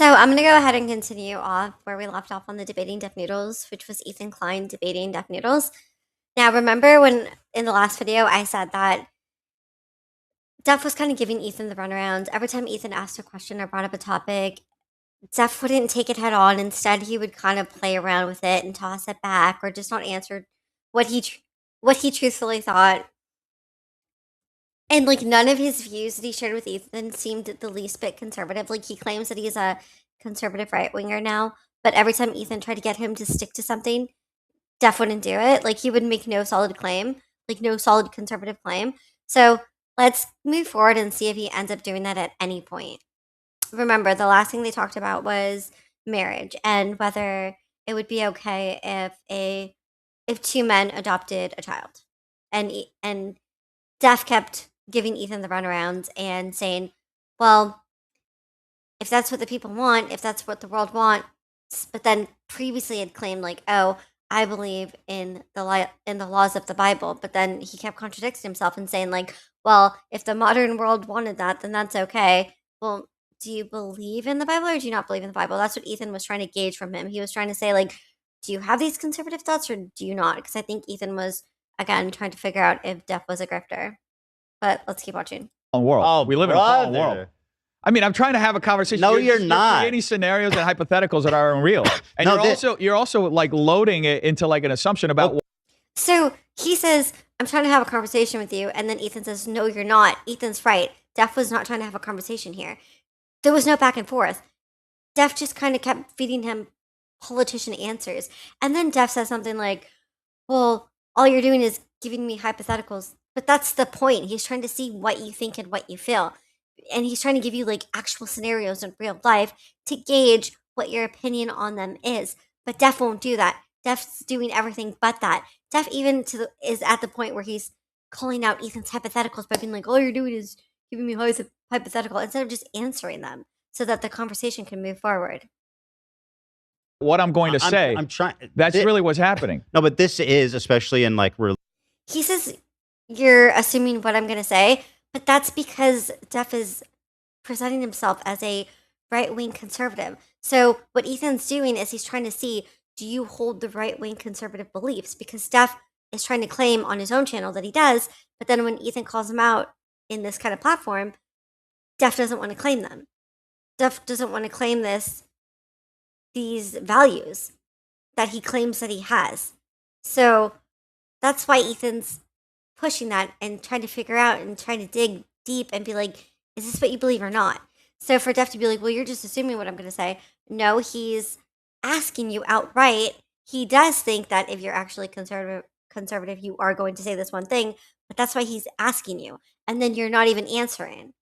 So I'm gonna go ahead and continue off where we left off on the debating Deaf Noodles, which was Ethan Klein debating Deaf Noodles. Now, remember when in the last video I said that Def was kind of giving Ethan the runaround every time Ethan asked a question or brought up a topic. Def wouldn't take it head on. Instead, he would kind of play around with it and toss it back, or just not answer what what he truthfully thought. And like none of his views that he shared with Ethan seemed the least bit conservative. Like he claims that he's a conservative right winger now, but every time Ethan tried to get him to stick to something, Def wouldn't do it. Like he would make no solid claim, like no solid conservative claim. So let's move forward and see if he ends up doing that at any point. Remember, the last thing they talked about was marriage and whether it would be okay if two men adopted a child. And Def kept giving Ethan the runaround and saying, well, if that's what the people want, if that's what the world wants, but then previously had claimed like, oh, I believe in in the laws of the Bible, but then he kept contradicting himself and saying like, well, if the modern world wanted that, then that's okay. Well, do you believe in the Bible or do you not believe in the Bible? That's what Ethan was trying to gauge from him. He was trying to say like, do you have these conservative thoughts or do you not? Because I think Ethan was again trying to figure out if Def was a grifter. But let's keep watching. World. Oh, we live in a fallen world. brother. I mean, I'm trying to have a conversation. No, you're not. Creating scenarios and hypotheticals that are unreal, and No, you're also like loading it into like an assumption about. So he says, I'm trying to have a conversation with you. And then Ethan says, no, you're not. Ethan's right. Def was not trying to have a conversation here. There was no back and forth. Def just kind of kept feeding him politician answers. And then Def says something like, well, all you're doing is giving me hypotheticals. But that's the point. He's trying to see what you think and what you feel. And he's trying to give you like actual scenarios in real life to gauge what your opinion on them is. But Def won't do that. Def's doing everything but that. Def even is at the point where he's calling out Ethan's hypotheticals by being like, all you're doing is giving me hypothetical instead of just answering them so that the conversation can move forward. What I'm going to say, I'm trying. That's really what's happening. No, but this is especially in like He says you're assuming what I'm going to say, but that's because Def is presenting himself as a right-wing conservative. So what Ethan's doing is he's trying to see, do you hold the right-wing conservative beliefs? Because Def is trying to claim on his own channel that he does, but then when Ethan calls him out in this kind of platform, Def doesn't want to claim them. Def doesn't want to claim these values that he claims that he has. So that's why Ethan's pushing that and trying to figure out and trying to dig deep and be like, is this what you believe or not? So for Def to be like, well, you're just assuming what I'm going to say. No, he's asking you outright. He does think that if you're actually conservative, you are going to say this one thing, but that's why he's asking you. And then you're not even answering.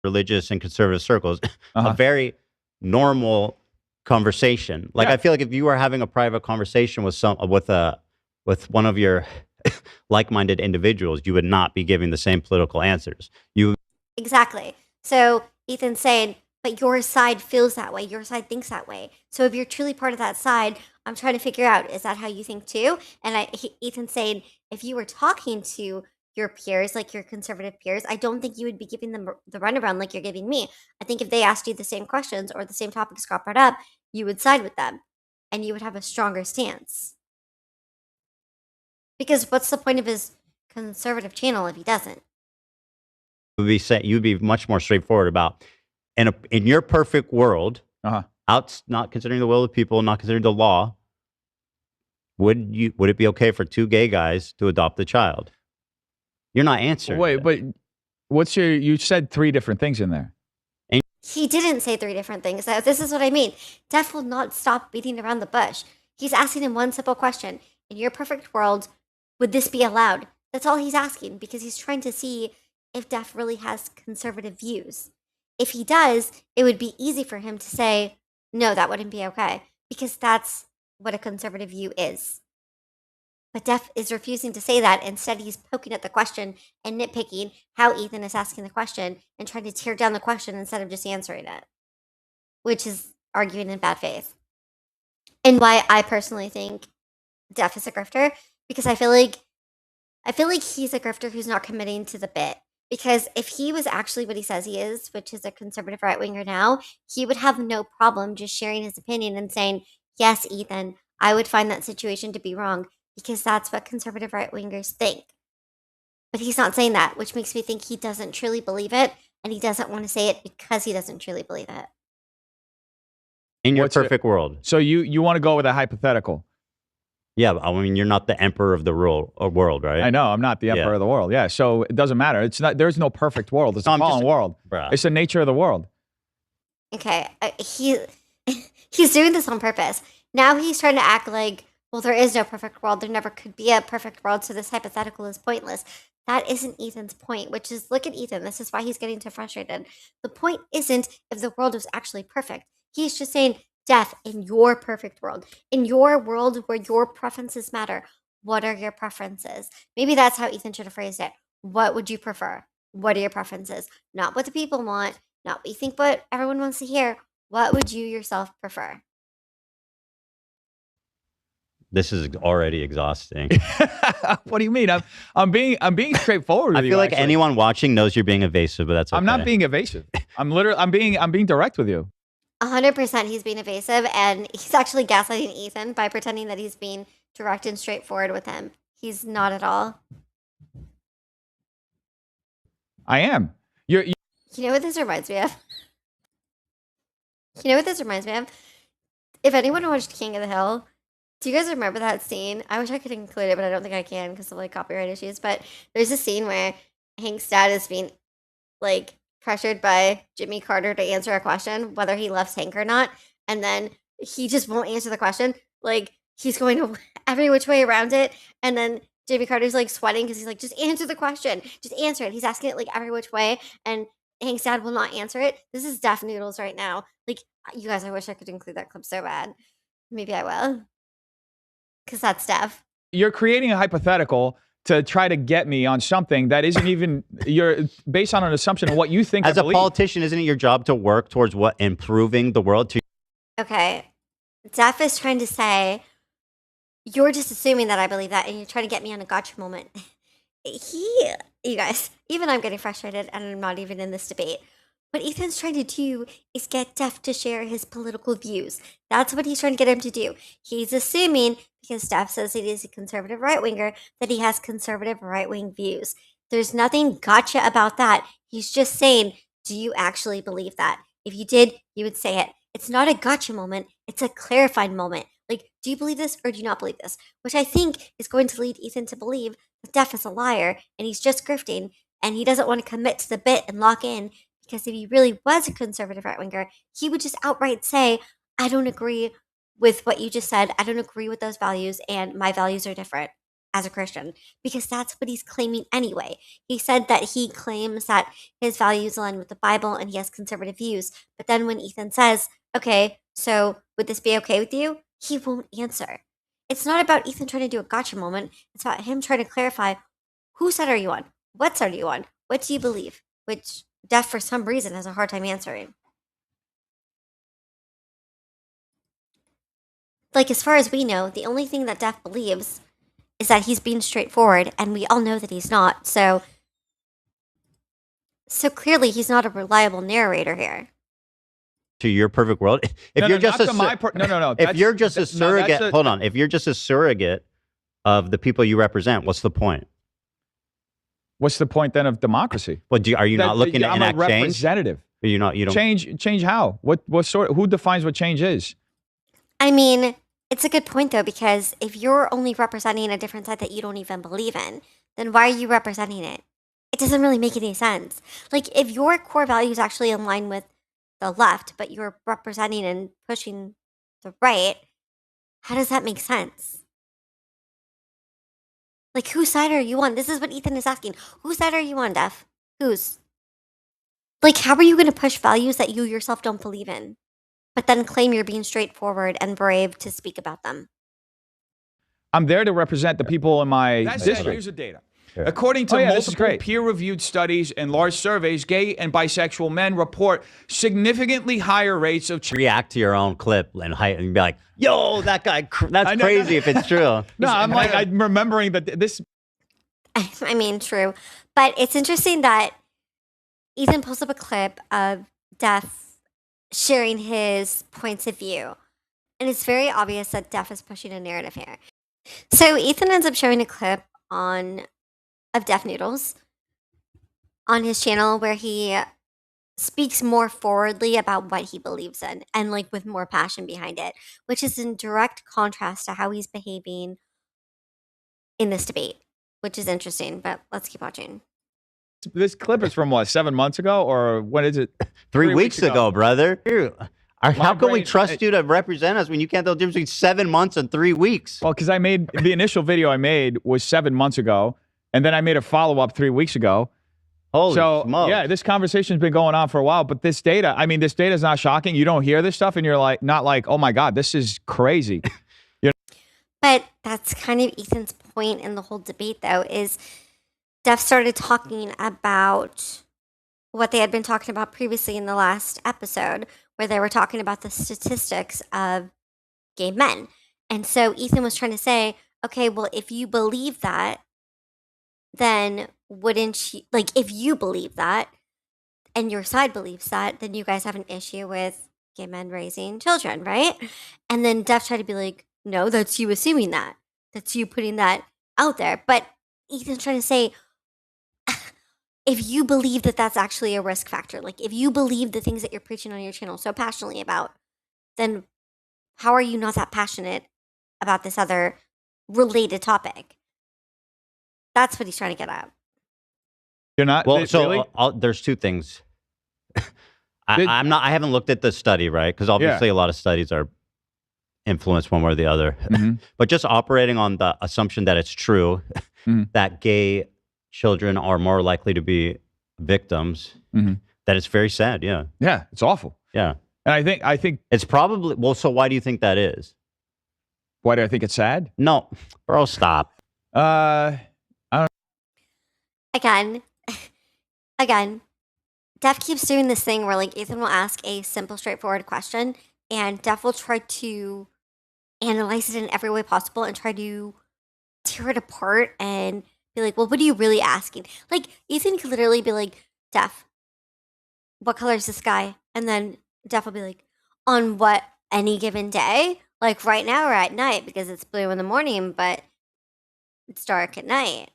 religious and conservative circles, a very normal conversation. Like I feel like if you were having a private conversation with with one of your like-minded individuals, you would not be giving the same political answers. Exactly. So Ethan's saying, but your side feels that way. Your side thinks that way. So if you're truly part of that side, I'm trying to figure out, is that how you think too? And Ethan's saying, if you were talking to your peers, like your conservative peers, I don't think you would be giving them the runaround like you're giving me. I think if they asked you the same questions or the same topics got brought up, you would side with them and you would have a stronger stance. Because what's the point of his conservative channel if he doesn't? You'd be much more straightforward about, in your perfect world, not considering the will of the people, not considering the law, would it be okay for two gay guys to adopt a child? You're not answering. Wait, but you said three different things in there. He didn't say three different things. This is what I mean. Def will not stop beating around the bush. He's asking him one simple question. In your perfect world, would this be allowed? That's all he's asking because he's trying to see if Def really has conservative views. If he does, it would be easy for him to say, no, that wouldn't be okay, because that's what a conservative view is. But Def is refusing to say that. Instead, he's poking at the question and nitpicking how Ethan is asking the question and trying to tear down the question instead of just answering it, which is arguing in bad faith. And why I personally think Def is a grifter, because I feel like he's a grifter who's not committing to the bit. Because if he was actually what he says he is, which is a conservative right winger now, he would have no problem just sharing his opinion and saying, yes, Ethan, I would find that situation to be wrong because that's what conservative right wingers think. But he's not saying that, which makes me think he doesn't truly believe it and he doesn't want to say it because he doesn't truly believe it. In your perfect world. So you want to go with a hypothetical? Yeah, I mean, you're not the emperor of the world, right? I know, I'm not the emperor of the world. Yeah, so it doesn't matter. It's not. There's no perfect world. It's a fallen world. Bruh. It's the nature of the world. Okay, he's doing this on purpose. Now he's trying to act like, well, there is no perfect world. There never could be a perfect world, so this hypothetical is pointless. That isn't Ethan's point, which is, look at Ethan. This is why he's getting so frustrated. The point isn't if the world was actually perfect. He's just saying, Death, in your perfect world, in your world where your preferences matter, what are your preferences? Maybe that's how Ethan should have phrased it. What would you prefer? What are your preferences? Not what the people want, not what you think what everyone wants to hear. What would you yourself prefer? This is already exhausting. What do you mean? I'm being straightforward with you. I feel like anyone watching knows you're being evasive, but that's okay. I'm not being evasive. I'm being direct with you. 100% he's being evasive, and he's actually gaslighting Ethan by pretending that he's being direct and straightforward with him. He's not at all. I am. You know what this reminds me of? You know what this reminds me of? If anyone watched King of the Hill, do you guys remember that scene? I wish I could include it, but I don't think I can because of like copyright issues. But there's a scene where Hank's dad is being like pressured by Jimmy Carter to answer a question, whether he loves Hank or not, and then he just won't answer the question. Like he's going every which way around it, and then Jimmy Carter's like sweating because he's like, just answer the question, just answer it. He's asking it like every which way, and Hank's dad will not answer it. This is Deaf Noodles right now. Like, you guys, I wish I could include that clip so bad. Maybe I will, because that's Deaf. You're creating a hypothetical to try to get me on something that isn't even, you're based on an assumption of what you think. As a politician, isn't it your job to work towards what improving the world to? Okay. Def is trying to say, you're just assuming that I believe that, and you're trying to get me on a gotcha moment. You guys, even I'm getting frustrated, and I'm not even in this debate. What Ethan's trying to do is get Def to share his political views. That's what he's trying to get him to do. He's assuming, because Def says he is a conservative right-winger, that he has conservative right-wing views. There's nothing gotcha about that. He's just saying, do you actually believe that? If you did, you would say it. It's not a gotcha moment. It's a clarifying moment. Like, do you believe this or do you not believe this? Which I think is going to lead Ethan to believe that Def is a liar and he's just grifting and he doesn't want to commit to the bit and lock in. Because if he really was a conservative right-winger, he would just outright say, I don't agree with what you just said. I don't agree with those values, and my values are different as a Christian. Because that's what he's claiming anyway. He said that he claims that his values align with the Bible and he has conservative views. But then when Ethan says, okay, so would this be okay with you? He won't answer. It's not about Ethan trying to do a gotcha moment. It's about him trying to clarify, whose side are you on? What side are you on? What do you believe? Which Def, for some reason, has a hard time answering. Like, as far as we know, the only thing that Def believes is that he's being straightforward, and we all know that he's not. So clearly, he's not a reliable narrator here. To your perfect world, if you're just if you're just a surrogate, hold on. If you're just a surrogate of the people you represent, what's the point? What's the point then of democracy? Well, are you not looking to enact change? Representative. Are you not? You don't change how? What sort? Who defines what change is? I mean, it's a good point though, because if you're only representing a different side that you don't even believe in, then why are you representing it? It doesn't really make any sense. Like, if your core values actually align with the left, but you're representing and pushing the right, how does that make sense? Like, whose side are you on? This is what Ethan is asking. Whose side are you on, Def? Whose? Like, how are you going to push values that you yourself don't believe in, but then claim you're being straightforward and brave to speak about them? I'm there to represent the people in my district. Here's the data. According to multiple peer-reviewed studies and large surveys, gay and bisexual men report significantly higher rates of... React to your own clip and be like, yo, that guy, that's crazy if it's true. No, I'm remembering that this... I mean, true. But it's interesting that Ethan pulls up a clip of Def sharing his points of view. And it's very obvious that Def is pushing a narrative here. So Ethan ends up showing a clip of Def Noodles on his channel where he speaks more forwardly about what he believes in and like with more passion behind it, which is in direct contrast to how he's behaving in this debate, which is interesting. But let's keep watching. This clip is from what, 7 months ago, or what is it? 3 weeks ago, brother. How can we trust you to represent us when you can't tell the difference between 7 months and 3 weeks? Well, because I made the initial video I made was 7 months ago, and then I made a follow-up 3 weeks ago. Holy smokes. Yeah, this conversation's been going on for a while, but this data is not shocking. You don't hear this stuff, and you're like, not like, oh my God, this is crazy. But that's kind of Ethan's point in the whole debate, though, is Def started talking about what they had been talking about previously in the last episode, where they were talking about the statistics of gay men. And so Ethan was trying to say, okay, well, if you believe that, then wouldn't you, like, if you believe that and your side believes that, then you guys have an issue with gay men raising children, right? And then Def tried to be like, no, that's you assuming that. That's you putting that out there. But Ethan's trying to say, if you believe that that's actually a risk factor, like if you believe the things that you're preaching on your channel so passionately about, then how are you not that passionate about this other related topic? That's what he's trying to get at. You're not? Well, so really? there's two things. I haven't looked at the study, right? Because obviously a lot of studies are influenced one way or the other. Mm-hmm. But just operating on the assumption that it's true, that gay children are more likely to be victims, that it's very sad. Yeah. Yeah, it's awful. Yeah. And I think it's probably, well, so why do you think that is? Why do I think it's sad? No, bro, stop. I don't Again, Def keeps doing this thing where like Ethan will ask a simple, straightforward question, and Def will try to analyze it in every way possible and try to tear it apart and be like, well, what are you really asking? Like, Ethan could literally be like, Def, what color is the sky? And then Def will be like, on what, any given day? Like right now or at night, because it's blue in the morning, but it's dark at night.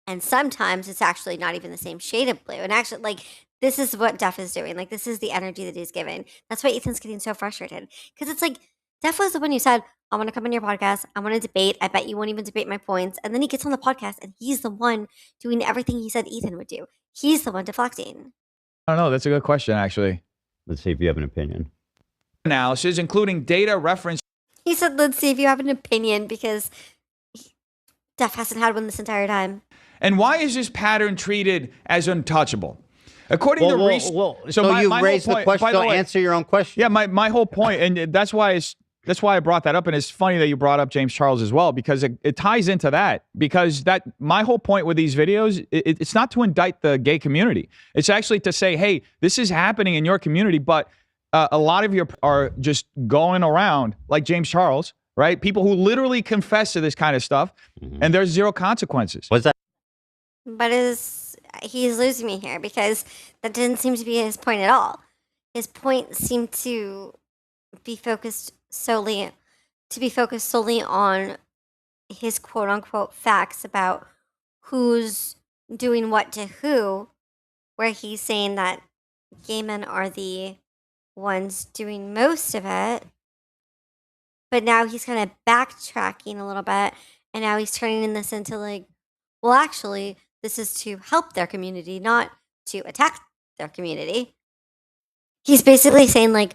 And sometimes it's actually not even the same shade of blue. And actually, like, this is what Def is doing. Like, this is the energy that he's giving. That's why Ethan's getting so frustrated. Because it's like, Def was the one who said, I want to come on your podcast. I want to debate. I bet you won't even debate my points. And then he gets on the podcast and he's the one doing everything he said Ethan would do. He's the one deflecting. I don't know. That's a good question, actually. Let's see if you have an opinion. Analysis, including data reference. He said, let's see if you have an opinion, because Def hasn't had one this entire time. And why is this pattern treated as untouchable? According to research, so you raised the question. So answer your own question. Yeah, my whole point, and that's why I brought that up. And it's funny that you brought up James Charles as well, because it ties into that. Because my whole point with these videos, it's not to indict the gay community. It's actually to say, hey, this is happening in your community, but a lot of you are just going around like James Charles, right? People who literally confess to this kind of stuff, and there's zero consequences. What's that? But he's losing me here, because that didn't seem to be his point at all. His point seemed to be focused solely on his quote unquote facts about who's doing what to who, where he's saying that gay men are the ones doing most of it. But now he's kind of backtracking a little bit, and now he's turning this into like, well, actually, this is to help their community, not to attack their community. He's basically saying, like,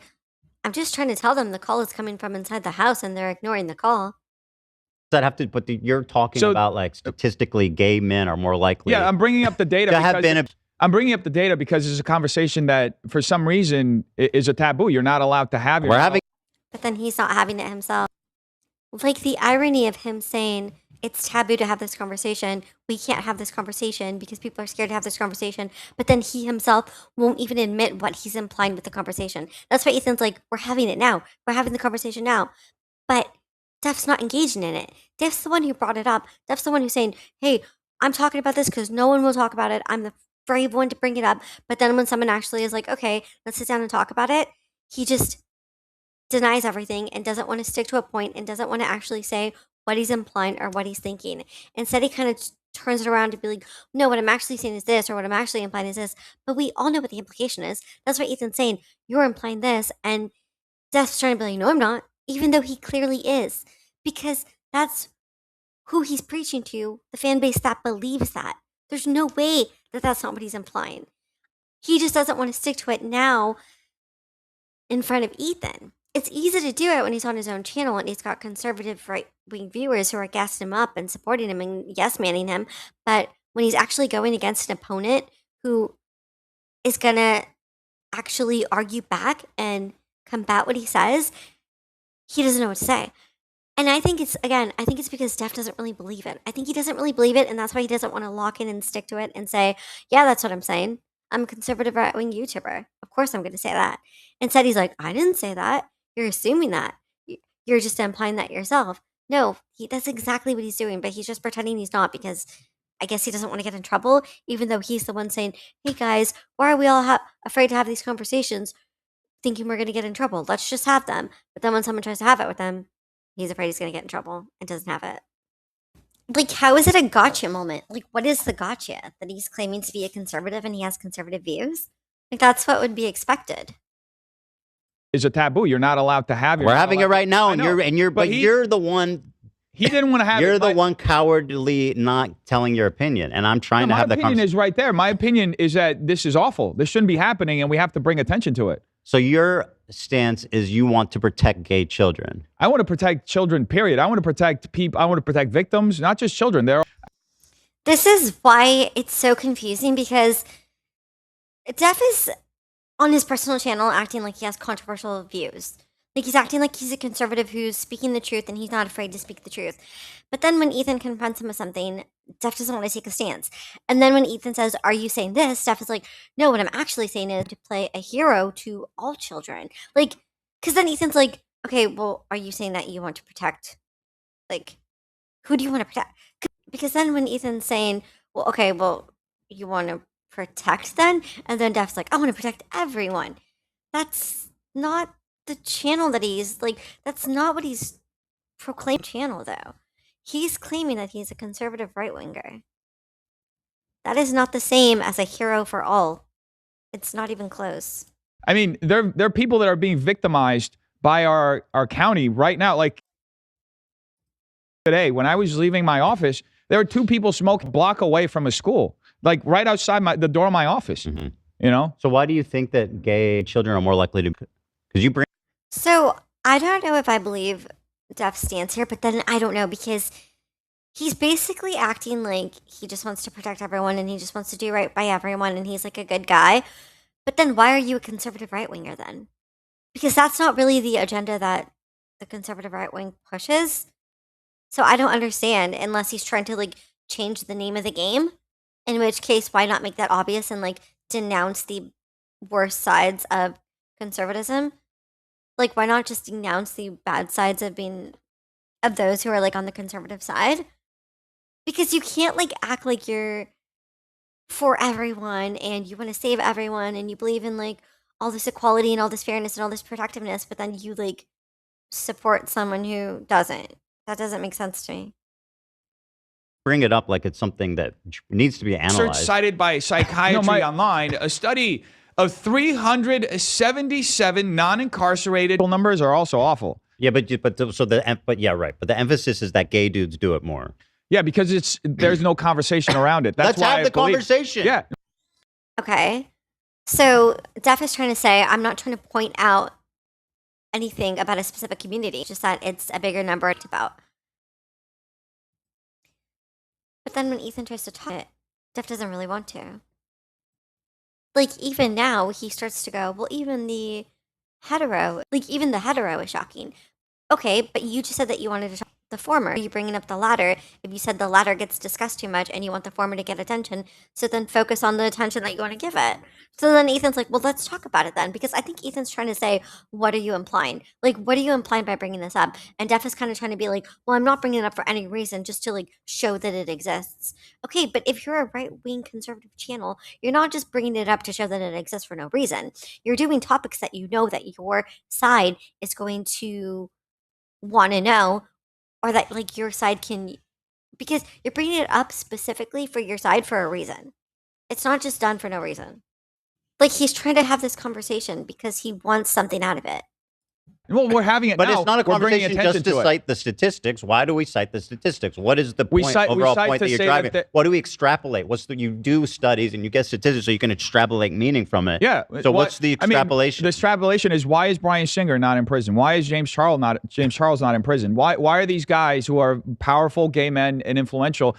I'm just trying to tell them the call is coming from inside the house and they're ignoring the call. Does that have to, but you're talking about like statistically gay men are more likely. Yeah, I'm bringing up the data. I'm bringing up the data because it's a conversation that for some reason is a taboo. You're not allowed to have it. But then he's not having it himself. Like the irony of him saying, it's taboo to have this conversation. We can't have this conversation because people are scared to have this conversation. But then he himself won't even admit what he's implying with the conversation. That's why Ethan's like, we're having it now. We're having the conversation now. But Def's not engaging in it. Def's the one who brought it up. Def's the one who's saying, hey, I'm talking about this because no one will talk about it. I'm the brave one to bring it up. But then when someone actually is like, okay, let's sit down and talk about it, he just denies everything and doesn't want to stick to a point and doesn't want to actually say what he's implying or what he's thinking. Instead, he kind of turns it around to be like, no, what I'm actually saying is this, or what I'm actually implying is this. But we all know what the implication is. That's what Ethan's saying. You're implying this. And Death's trying to be like, no, I'm not, even though he clearly is. Because that's who he's preaching to, the fan base that believes that. There's no way that that's not what he's implying. He just doesn't want to stick to it now in front of Ethan. It's easy to do it when he's on his own channel and he's got conservative right wing viewers who are gassing him up and supporting him and yes manning him. But when he's actually going against an opponent who is going to actually argue back and combat what he says, he doesn't know what to say. And I think it's because Steph doesn't really believe it. I think he doesn't really believe it, and that's why he doesn't want to lock in and stick to it and say, yeah, that's what I'm saying. I'm a conservative right wing YouTuber. Of course I'm going to say that. Instead, he's like, I didn't say that. You're assuming that. You're just implying that yourself. No, that's exactly what he's doing, but he's just pretending he's not because I guess he doesn't want to get in trouble, even though he's the one saying, hey guys, why are we all afraid to have these conversations thinking we're going to get in trouble? Let's just have them. But then when someone tries to have it with them, he's afraid he's going to get in trouble and doesn't have it. Like, how is it a gotcha moment? Like, what is the gotcha? That he's claiming to be a conservative and he has conservative views? Like, that's what would be expected. Is a taboo. You're not allowed to have it. We're having it right now, and you're the one. He didn't want to have You're it. the one cowardly not telling your opinion, and I'm trying to have that conversation. My opinion is right there. My opinion is that this is awful. This shouldn't be happening, and we have to bring attention to it. So your stance is you want to protect gay children. I want to protect children, period. I want to protect people. I want to protect victims, not just children. This is why it's so confusing, because Def is on his personal channel acting like he has controversial views. Like, he's acting like he's a conservative who's speaking the truth and he's not afraid to speak the truth. But then when Ethan confronts him with something, Steph doesn't want to take a stance. And then when Ethan says, are you saying this? Steph is like, no, what I'm actually saying is to play a hero to all children. Like, because then Ethan's like, okay, well, are you saying that you want to protect, like, who do you want to protect? Because then when Ethan's saying, well, okay, well, you want to protect then? And then Steph's like, I want to protect everyone. That's not the channel that he's like, that's not what he's proclaimed channel though. He's claiming that he's a conservative right winger. That is not the same as a hero for all. It's not even close. I mean, there are people that are being victimized by our county right now. Like today, when I was leaving my office, there were two people smoking a block away from a school, like right outside the door of my office. Mm-hmm. You know? So why do you think that gay children are more likely to? Because you bring. So I don't know if I believe Def's stance here, but then I don't know, because he's basically acting like he just wants to protect everyone and he just wants to do right by everyone and he's like a good guy. But then why are you a conservative right winger then? Because that's not really the agenda that the conservative right wing pushes. So I don't understand, unless he's trying to like change the name of the game, in which case why not make that obvious and like denounce the worst sides of conservatism? Like, why not just denounce the bad sides of those who are like on the conservative side? Because you can't like act like you're for everyone and you want to save everyone and you believe in like all this equality and all this fairness and all this protectiveness, but then you like support someone who doesn't. That doesn't make sense to me. Bring it up like it's something that needs to be analyzed. Research cited by Psychiatry Online, a study of 377 non-incarcerated numbers are also awful. Yeah, but yeah, right. But the emphasis is that gay dudes do it more. Yeah, because there's no conversation around it. That's Let's have the conversation. Yeah. Okay. So Def is trying to say, I'm not trying to point out anything about a specific community, just that it's a bigger number it's about. But then when Ethan tries to talk, Def doesn't really want to. Like, even now, he starts to go, well, even the hetero is shocking. Okay, but you just said that you wanted to talk the former? Are you bringing up the latter? If you said the latter gets discussed too much and you want the former to get attention, so then focus on the attention that you want to give it. So then Ethan's like, well, let's talk about it then. Because I think Ethan's trying to say, what are you implying? Like, what are you implying by bringing this up? And Def is kind of trying to be like, well, I'm not bringing it up for any reason, just to like show that it exists. Okay, but if you're a right-wing conservative channel, you're not just bringing it up to show that it exists for no reason. You're doing topics that you know that your side is going to want to know, or that like your side can, because you're bringing it up specifically for your side for a reason. It's not just done for no reason. Like, he's trying to have this conversation because he wants something out of it. Well, we're having it but now. It's not a conversation just to it. cite the statistics. Why do we cite the statistics? What is the overall point that you're driving? What do we extrapolate? You do studies and you get statistics so you can extrapolate meaning from it. Yeah. So what's the extrapolation? The extrapolation is, why is Bryan Singer not in prison? Why is James Charles not in prison? Why are these guys who are powerful gay men and influential,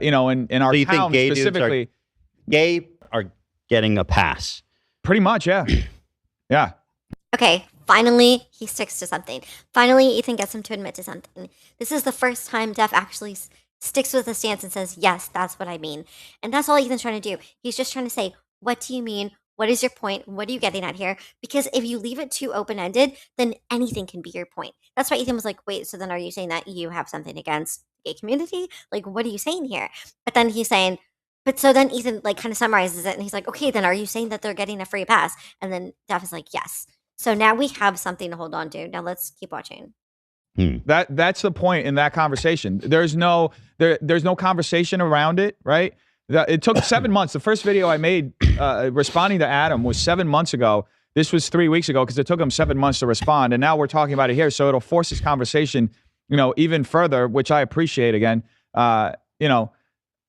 in our town specifically? Gay are getting a pass. Pretty much, yeah. Yeah. Okay, finally, he sticks to something. Finally, Ethan gets him to admit to something. This is the first time Def actually sticks with the stance and says, yes, that's what I mean. And that's all Ethan's trying to do. He's just trying to say, what do you mean? What is your point? What are you getting at here? Because if you leave it too open-ended, then anything can be your point. That's why Ethan was like, wait, so then are you saying that you have something against the gay community? Like, what are you saying here? But then he's saying, but so then Ethan like kind of summarizes it and he's like, okay, then are you saying that they're getting a free pass? And then Def is like, yes. So now we have something to hold on to. Now let's keep watching. That's the point in that conversation. There's no conversation around it, right? It took 7 months. The first video I made responding to Adam was 7 months ago. This was 3 weeks ago because it took him 7 months to respond, and now we're talking about it here. So it'll force this conversation, even further, which I appreciate. Again,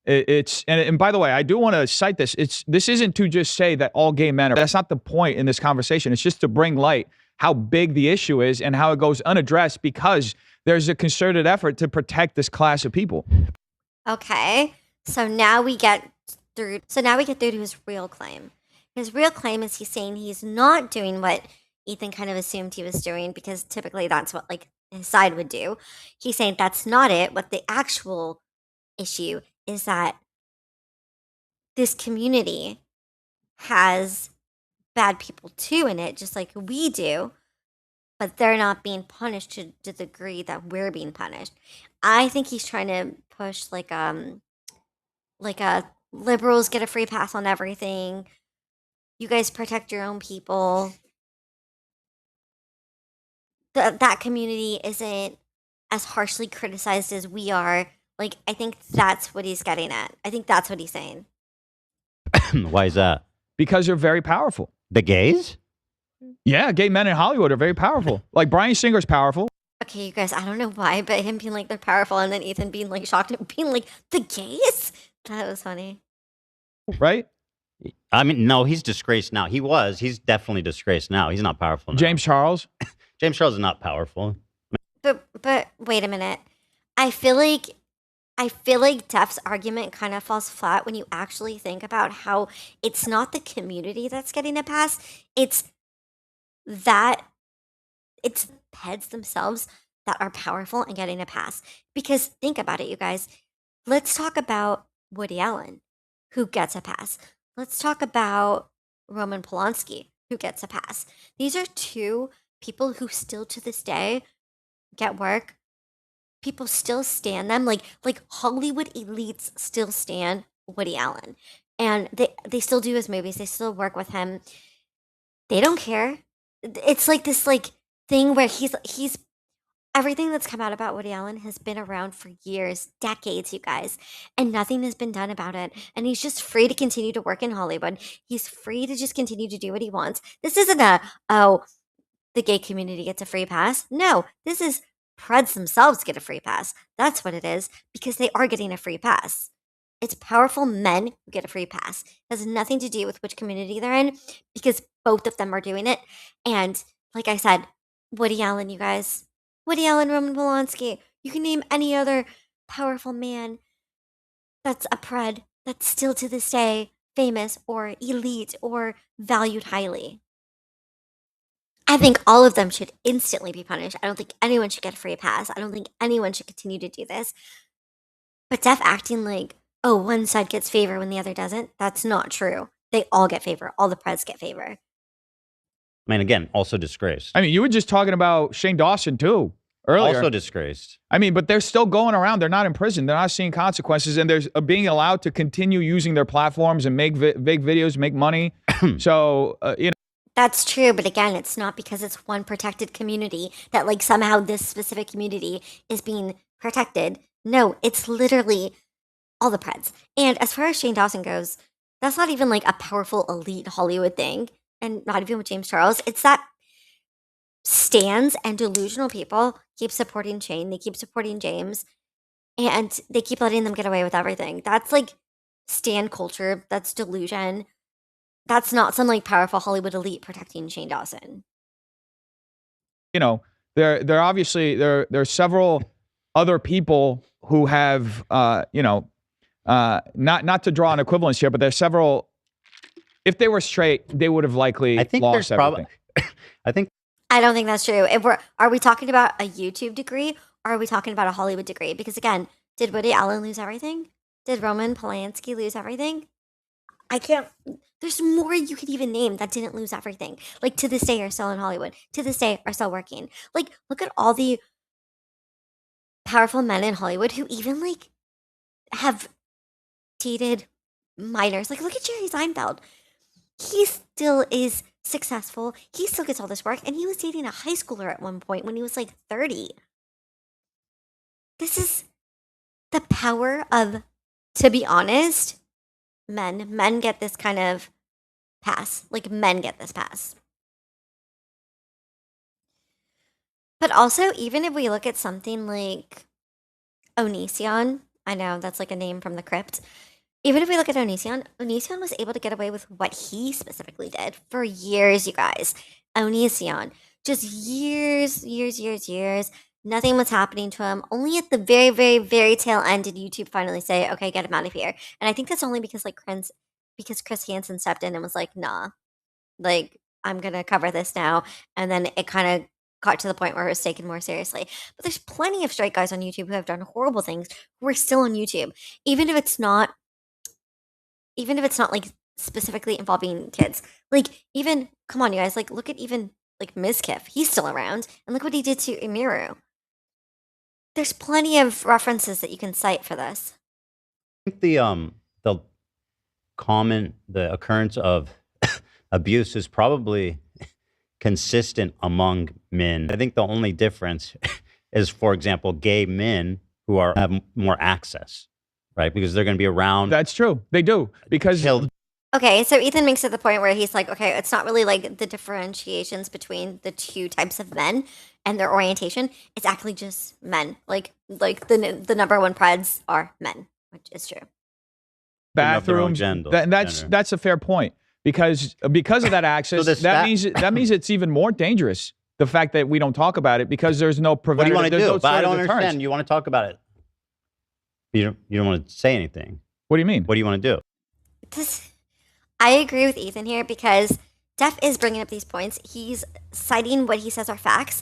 and by the way, I do want to cite this. This isn't to just say that all gay men are. That's not the point in this conversation. It's just to bring light how big the issue is and how it goes unaddressed because there's a concerted effort to protect this class of people. Okay, so now we get through. To his real claim. His real claim is he's saying he's not doing what Ethan kind of assumed he was doing, because typically that's what like his side would do. He's saying that's not it. What the actual issue is that this community has bad people too in it, just like we do, but they're not being punished to the degree that we're being punished. I think he's trying to push like a liberals get a free pass on everything. You guys protect your own people. That community isn't as harshly criticized as we are. Like, I think that's what he's getting at. I think that's what he's saying. Why is that? Because they're very powerful. The gays? Yeah, gay men in Hollywood are very powerful. Like, Bryan Singer's powerful. Okay, you guys, I don't know why, but him being like they're powerful and then Ethan being like shocked and being like, the gays? That was funny. Right? I mean, no, he's disgraced now. He's definitely disgraced now. He's not powerful now. James Charles? James Charles is not powerful. But wait a minute. I feel like Def's argument kind of falls flat when you actually think about how it's not the community that's getting a pass. It's heads themselves that are powerful and getting a pass. Because think about it, you guys. Let's talk about Woody Allen, who gets a pass. Let's talk about Roman Polanski, who gets a pass. These are two people who still to this day get work. People still stand them. Like Hollywood elites still stand Woody Allen. And they still do his movies. They still work with him. They don't care. It's like this like thing where he's everything that's come out about Woody Allen has been around for years, decades, you guys, and nothing has been done about it. And he's just free to continue to work in Hollywood. He's free to just continue to do what he wants. This isn't the gay community gets a free pass. No, this is Preds themselves get a free pass. That's what it is, because they are getting a free pass. It's powerful men who get a free pass. It has nothing to do with which community they're in, because both of them are doing it. And like I said, Woody Allen, you guys. Woody Allen, Roman Polanski. You can name any other powerful man that's a Pred that's still to this day famous or elite or valued highly. I think all of them should instantly be punished. I don't think anyone should get a free pass. I don't think anyone should continue to do this. But Def acting like, oh, one side gets favor when the other doesn't, that's not true. They all get favor. All the Preds get favor. I mean, again, also disgraced. I mean, you were just talking about Shane Dawson, too, earlier. Also disgraced. I mean, but they're still going around. They're not in prison. They're not seeing consequences, and they're being allowed to continue using their platforms and make big videos, make money. So, you know. That's true, but again, it's not because it's one protected community that, like, somehow this specific community is being protected. No, it's literally all the Preds. And as far as Shane Dawson goes, that's not even, like, a powerful elite Hollywood thing. And not even with James Charles. It's that stans and delusional people keep supporting Shane. They keep supporting James. And they keep letting them get away with everything. That's like stan culture. That's delusion. That's not some like powerful Hollywood elite protecting Shane Dawson. You know, there obviously there are several other people who have you know, not to draw an equivalence here, but there's several. If they were straight, they would have likely lost everything. I don't think that's true. Are we talking about a YouTube degree or are we talking about a Hollywood degree? Because again, did Woody Allen lose everything? Did Roman Polanski lose everything? I can't. There's more you could even name that didn't lose everything. Like to this day are still in Hollywood. To this day are still working. Like look at all the powerful men in Hollywood who even like have dated minors. Like look at Jerry Seinfeld. He still is successful. He still gets all this work. And he was dating a high schooler at one point when he was like 30. This is the power of, to be honest, men. Men get this kind of pass. Like men get this pass. But also, even if we look at something like Onision, I know that's like a name from the crypt. Even if we look at Onision was able to get away with what he specifically did for years, you guys. Onision, just years. Nothing was happening to him. Only at the very, very, very tail end did YouTube finally say, okay, get him out of here. And I think that's only because because Chris Hansen stepped in and was like, nah, like, I'm going to cover this now. And then it kind of got to the point where it was taken more seriously. But there's plenty of straight guys on YouTube who have done horrible things who are still on YouTube. Even if it's not like specifically involving kids. Like even, come on you guys, like look at even like Mizkif. He's still around. And look what he did to Emiru. There's plenty of references that you can cite for this. I think the occurrence of abuse is probably consistent among men. I think the only difference is, for example, gay men who have more access. Right, because they're going to be around. That's true. They do because. Okay, so Ethan makes it the point where he's like, okay, it's not really like the differentiations between the two types of men and their orientation. It's actually just men. Like the number one Preds are men, which is true. Bathrooms. That's a fair point because of that access. So that means it's even more dangerous. The fact that we don't talk about it because there's no preventative. What do you want to do? No but I don't understand. You want to talk about it. You don't want to say anything. What do you mean? What do you want to do? I agree with Ethan here because Def is bringing up these points. He's citing what he says are facts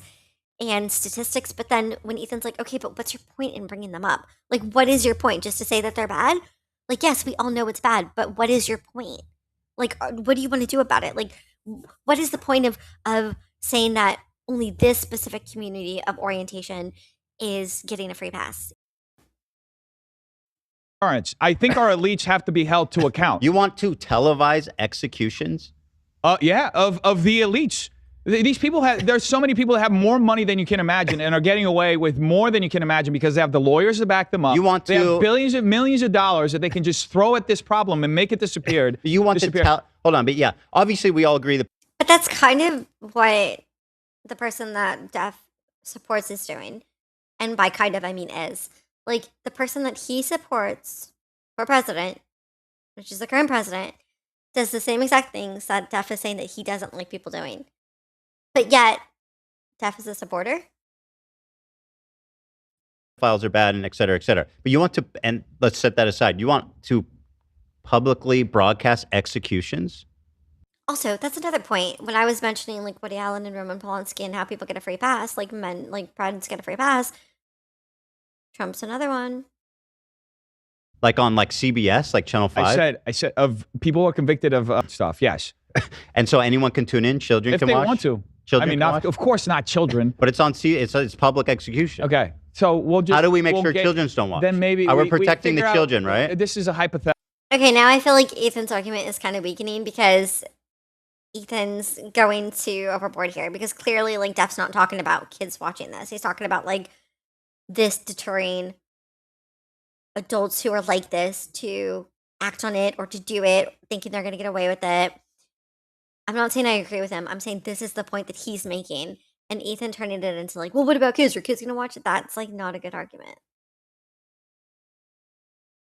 and statistics. But then when Ethan's like, okay, but what's your point in bringing them up? Like, what is your point? Just to say that they're bad? Like, yes, we all know it's bad, but what is your point? Like, what do you want to do about it? Like, what is the point of saying that only this specific community of orientation is getting a free pass? I think our elites have to be held to account. You want to televise executions? Yeah, of the elites. These people there's so many people that have more money than you can imagine and are getting away with more than you can imagine because they have the lawyers to back them up. They have billions of millions of dollars that they can just throw at this problem and make it disappear. You want to tell, hold on, but yeah, obviously we all agree that. But that's kind of what the person that Def supports is doing. And by kind of, I mean is. Like, the person that he supports for president, which is the current president, does the same exact things that Def is saying that he doesn't like people doing. But yet, Def is a supporter. Files are bad and et cetera, et cetera. But you want to, and let's set that aside. You want to publicly broadcast executions? Also, that's another point. When I was mentioning like Woody Allen and Roman Polanski and how people get a free pass, like men, like Preds get a free pass. Trump's another one. Like on like CBS, like Channel 5? I said of people who are convicted of stuff, yes. And so anyone can tune in, children if can they watch? want to. Children I mean, can not, watch? of course not children. But it's on it's public execution. Okay. So we'll just... How do we make sure children don't watch? Then maybe... We're protecting the children, right? This is a hypothetical. Okay, now I feel like Ethan's argument is kind of weakening because Ethan's going too overboard here because clearly, like, Def's not talking about kids watching this. He's talking about, like, this deterring adults who are like this to act on it or to do it, thinking they're going to get away with it. I'm not saying I agree with him. I'm saying this is the point that he's making. And Ethan turning it into, like, well, what about kids? Are kids going to watch it? That's, like, not a good argument.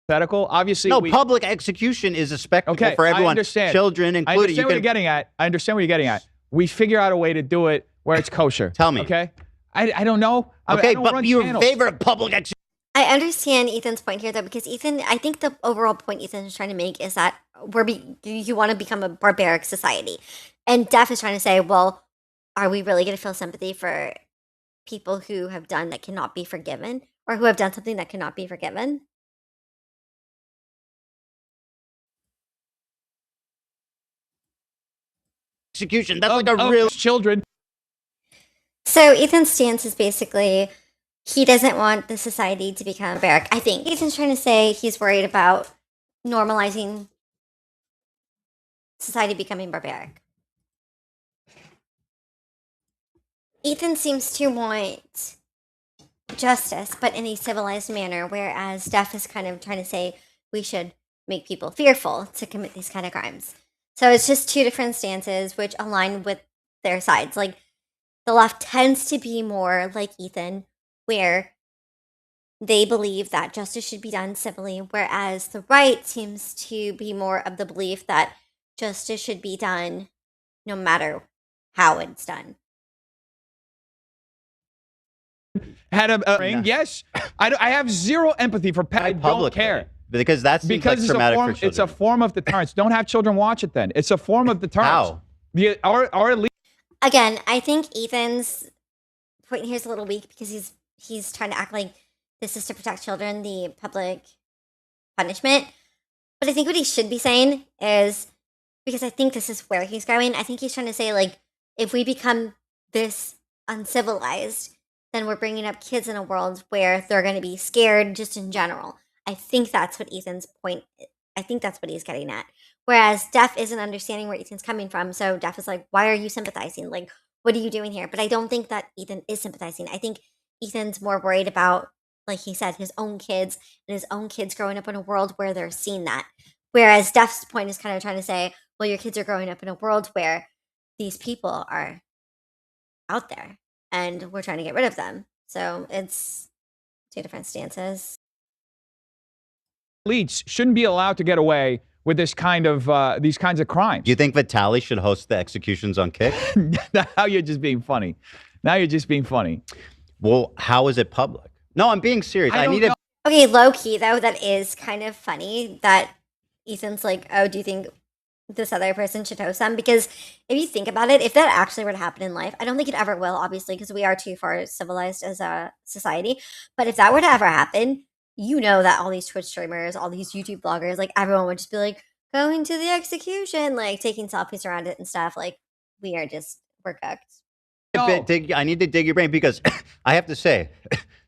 Obviously, no, public execution is a spectacle for everyone. I understand. Children included. I understand what you're getting at. I understand what you're getting at. We figure out a way to do it where it's kosher. Tell me. Okay? I don't know. Okay, but you're in favor of public execution. I understand Ethan's point here, though, because Ethan, I think the overall point Ethan is trying to make is that you want to become a barbaric society. And Def is trying to say, well, are we really going to feel sympathy for people who have done that cannot be forgiven or who have done something that cannot be forgiven? Execution. That's like a real children. So Ethan's stance is basically he doesn't want the society to become barbaric. I think Ethan's trying to say he's worried about normalizing society becoming barbaric. Ethan seems to want justice, but in a civilized manner, whereas Def is kind of trying to say we should make people fearful to commit these kind of crimes. So it's just two different stances which align with their sides. Like the left tends to be more like Ethan, where they believe that justice should be done civilly, whereas the right seems to be more of the belief that justice should be done no matter how it's done. Had a ring, yes. I have zero empathy for pets. I don't care. Because that seems like traumatic for children. It's a form of deterrence. Don't have children watch it then. It's a form of deterrence. How? Again, I think Ethan's point here is a little weak because he's trying to act like this is to protect children, the public punishment. But I think what he should be saying is, because I think this is where he's going, I think he's trying to say, like, if we become this uncivilized, then we're bringing up kids in a world where they're going to be scared just in general. I think that's what Ethan's point. I think that's what he's getting at. Whereas Def isn't understanding where Ethan's coming from. So Def is like, why are you sympathizing? Like, what are you doing here? But I don't think that Ethan is sympathizing. I think Ethan's more worried about, like he said, his own kids and his own kids growing up in a world where they're seeing that. Whereas Def's point is kind of trying to say, well, your kids are growing up in a world where these people are out there and we're trying to get rid of them. So it's two different stances. Elites shouldn't be allowed to get away with this kind of these kinds of crimes. Do you think Vitaly should host the executions on Kick? Now you're just being funny. Now you're just being funny. Well, how is it public? No, I'm being serious. I need to. Okay, low key though, that is kind of funny that Ethan's like, oh, do you think this other person should host them? Because if you think about it, if that actually were to happen in life, I don't think it ever will, obviously, because we are too far civilized as a society. But if that were to ever happen, you know that all these Twitch streamers, all these YouTube bloggers, like everyone would just be like, going to the execution, like taking selfies around it and stuff. Like we're cooked. I need to dig your brain because I have to say,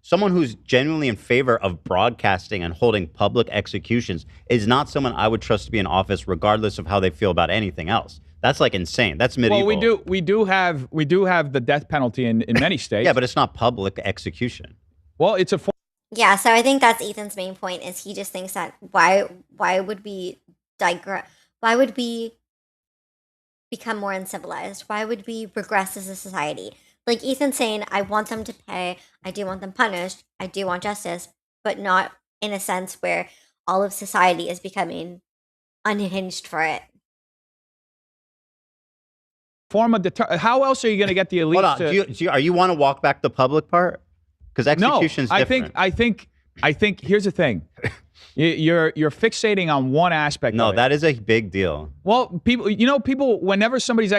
someone who's genuinely in favor of broadcasting and holding public executions is not someone I would trust to be in office, regardless of how they feel about anything else. That's like insane. That's medieval. Well, we do have the death penalty in many states. Yeah, but it's not public execution. Well, it's a Yeah, so I think that's Ethan's main point is he just thinks that why would we digress? Why would we become more uncivilized? Why would we regress as a society? Like Ethan's saying, I want them to pay. I do want them punished. I do want justice, but not in a sense where all of society is becoming unhinged for it. Form of how else are you going to get the elites? Hold on. Do you want to walk back the public part? Because execution's different. I think I think here's the thing. You're fixating on one aspect. No, of it. that is a big deal. Well, people, whenever somebody's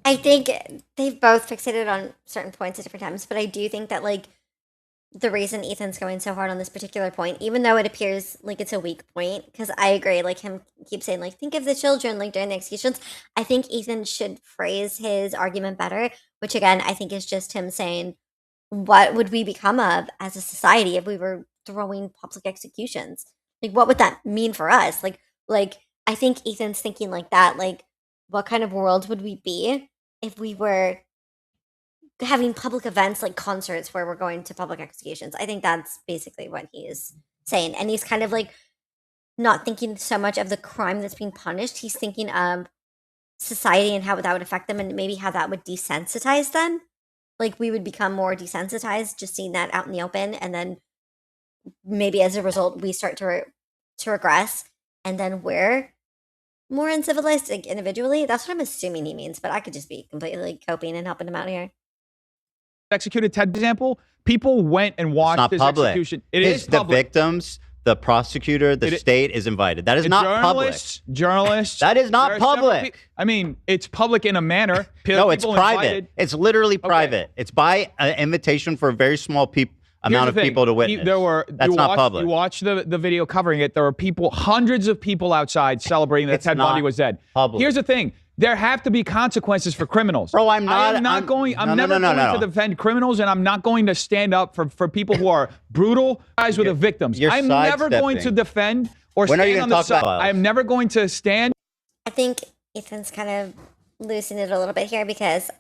I think they've both fixated on certain points at different times, but I do think that like the reason Ethan's going so hard on this particular point, even though it appears like it's a weak point, because I agree, like him keep saying like think of the children like during the executions. I think Ethan should phrase his argument better, which again I think is just him saying, what would we become of as a society if we were throwing public executions? Like what would that mean for us? Like I think Ethan's thinking like that, like what kind of world would we be if we were having public events like concerts where we're going to public executions? I think that's basically what he is saying. And he's kind of like not thinking so much of the crime that's being punished. He's thinking of society and how that would affect them and maybe how that would desensitize them. Like we would become more desensitized just seeing that out in the open. And then maybe as a result, we start to regress. And then we're more uncivilized like, individually. That's what I'm assuming he means. But I could just be completely like, coping and helping him out here. Executed Ted example, people went and watched this execution. It is public. The victims, the prosecutor, the state is invited. That is not public. Journalists. That is not public. I mean, it's public in a manner. No, it's private. It's literally private. It's by an invitation for a very small amount of people to witness. That's not public. You watch the video covering it. There were people, hundreds of people outside celebrating that Ted Bundy was dead. Public. Here's the thing. There have to be consequences for criminals. Bro, I'm never going to defend criminals, and I'm not going to stand up for people who are brutal guys with the victims. I'm never going to defend or stand on the side. I am never going to stand. I think Ethan's kind of loosening it a little bit here because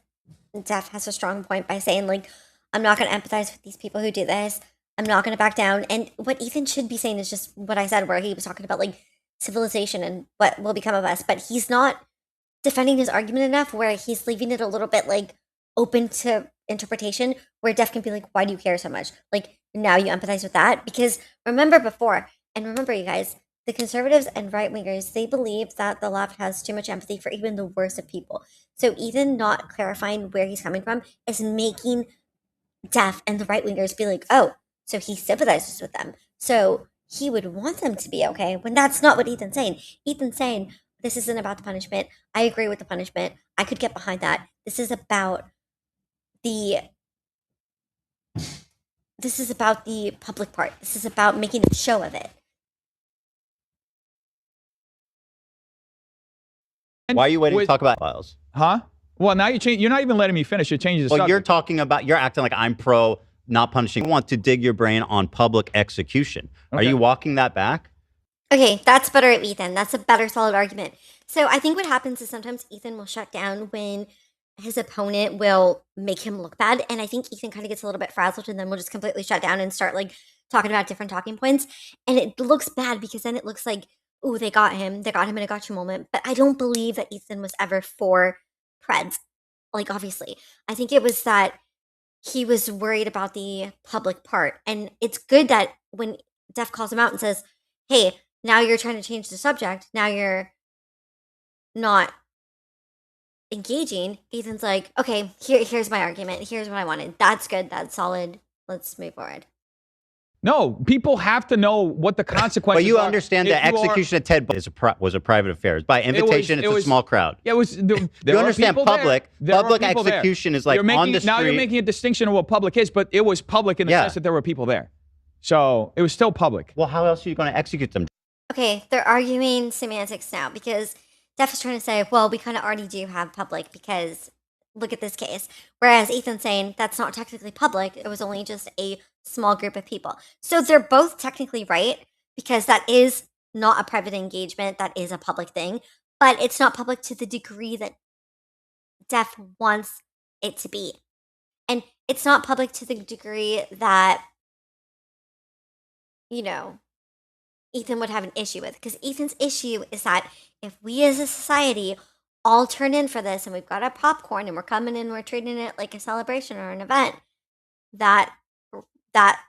Def has a strong point by saying, like, I'm not going to empathize with these people who do this. I'm not going to back down. And what Ethan should be saying is just what I said, where he was talking about, like, civilization and what will become of us. But he's not defending his argument enough where he's leaving it a little bit like open to interpretation where Def can be like, why do you care so much? Like now you empathize with that because remember before, and remember you guys, the conservatives and right wingers, they believe that the left has too much empathy for even the worst of people. So Ethan not clarifying where he's coming from is making Def and the right wingers be like, oh, so he sympathizes with them. So he would want them to be okay when that's not what Ethan's saying. Ethan's saying, this isn't about the punishment. I agree with the punishment. I could get behind that. This is about the public part. This is about making a show of it. Why are you waiting to talk about files? Huh? Well, now you're not even letting me finish. You're changing the subject. You're acting like I'm pro not punishing. I want to dig your brain on public execution. Okay. Are you walking that back? Okay, that's better at Ethan. That's a better solid argument. So I think what happens is sometimes Ethan will shut down when his opponent will make him look bad. And I think Ethan kind of gets a little bit frazzled and then will just completely shut down and start like talking about different talking points. And it looks bad because then it looks like, oh, they got him in a gotcha moment. But I don't believe that Ethan was ever for Preds. Like, obviously. I think it was that he was worried about the public part. And it's good that when Def calls him out and says, hey, now you're trying to change the subject. Now you're not engaging. Ethan's like, okay, here's my argument. Here's what I wanted. That's good. That's solid. Let's move forward. No, people have to know what the consequences are. But you understand that execution of Ted Bundy was a private affair. By invitation, it's a small crowd. Yeah, it was. You understand public execution is like on the street. Now you're making a distinction of what public is, but it was public in the sense that there were people there. So it was still public. Well, how else are you going to execute them? Okay, they're arguing semantics now because Def is trying to say, well, we kind of already do have public because look at this case. Whereas Ethan's saying that's not technically public. It was only just a small group of people. So they're both technically right because that is not a private engagement. That is a public thing. But it's not public to the degree that Def wants it to be. And it's not public to the degree that, you know, Ethan would have an issue with. Because Ethan's issue is that if we as a society all turn in for this and we've got our popcorn and we're coming in, we're treating it like a celebration or an event, that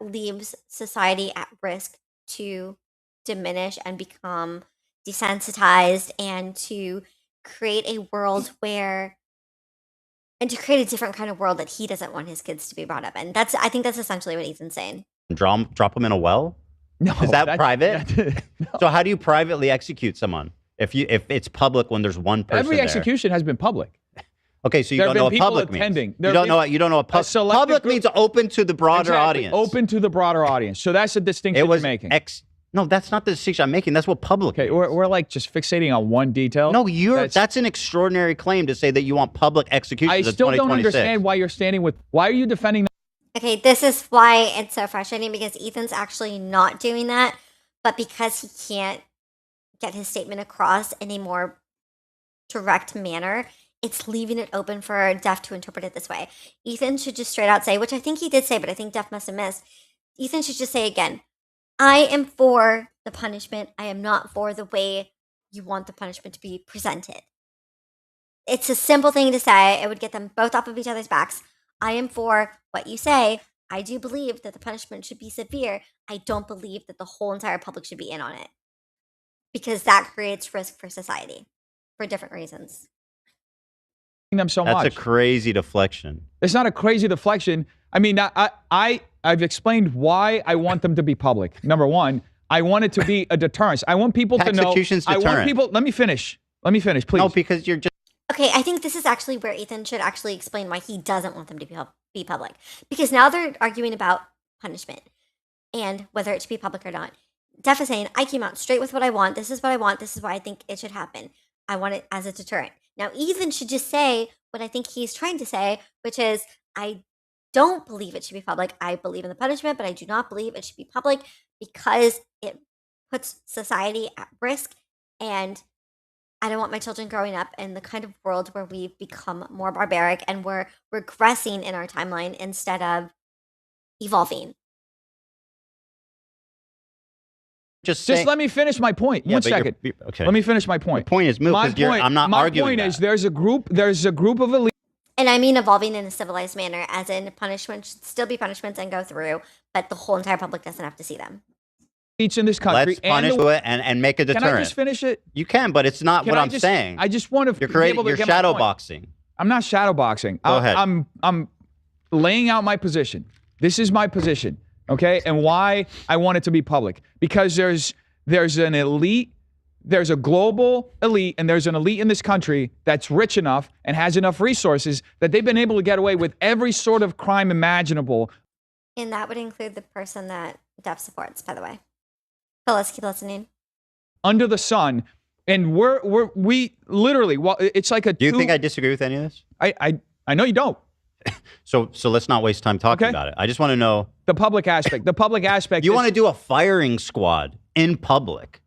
leaves society at risk to diminish and become desensitized and to create a world and to create a different kind of world that he doesn't want his kids to be brought up in. I think that's essentially what Ethan's saying. Drop them in a well? No. Is that private? No. So how do you privately execute someone if it's public when there's one person Every execution has been public. Okay, so you don't know what public means. You don't know what public means. Open to the broader audience. Open to the broader audience. So that's a distinction you're making. No, that's not the distinction I'm making. That's what public means. We're like just fixating on one detail. No, that's an extraordinary claim to say that you want public executions I still don't understand why you're standing with. Why are you defending that? Okay, this is why it's so frustrating, because Ethan's actually not doing that, but because he can't get his statement across in a more direct manner, it's leaving it open for Def to interpret it this way. Ethan should just straight out say, which I think he did say, but I think Def must have missed. Ethan should just say again, I am for the punishment. I am not for the way you want the punishment to be presented. It's a simple thing to say. It would get them both off of each other's backs. I am for what you say. I do believe that the punishment should be severe. I don't believe that the whole entire public should be in on it, because that creates risk for society for different reasons. Them so much. That's a crazy deflection. It's not a crazy deflection. I mean, I've explained why I want them to be public. Number one, I want it to be a deterrence. I want people to know. Execution's deterrent. I want people. Let me finish, please. No, because you're just. Okay, I think this is actually where Ethan should actually explain why he doesn't want them to be public. Because now they're arguing about punishment and whether it should be public or not. Def is saying, I came out straight with what I want. This is what I want. This is why I think it should happen. I want it as a deterrent. Now, Ethan should just say what I think he's trying to say, which is, I don't believe it should be public. I believe in the punishment, but I do not believe it should be public because it puts society at risk, and I don't want my children growing up in the kind of world where we've become more barbaric and we're regressing in our timeline instead of evolving. Just let me finish my point. Yeah, 1 second. Okay. Let me finish my point. The point is moot because I'm not arguing. My point is there's a group of elite. And I mean evolving in a civilized manner, as in punishment should still be punishments and go through, but the whole entire public doesn't have to see them. Each in this country. Let's punish it and make a deterrent. Can I just finish it? You can, but it's not what I'm saying. I just want to. You're shadow boxing. I'm not shadow boxing. Go ahead. I'm laying out my position. This is my position, okay? And why I want it to be public. Because there's an elite, there's a global elite, and there's an elite in this country that's rich enough and has enough resources that they've been able to get away with every sort of crime imaginable. And that would include the person that Def supports, by the way. So let's keep listening. Under the sun. And we literally, well, it's like a. Do you think I disagree with any of this? I know you don't. So let's not waste time talking about it. I just want to know the public aspect. The public aspect. You want to do a firing squad in public.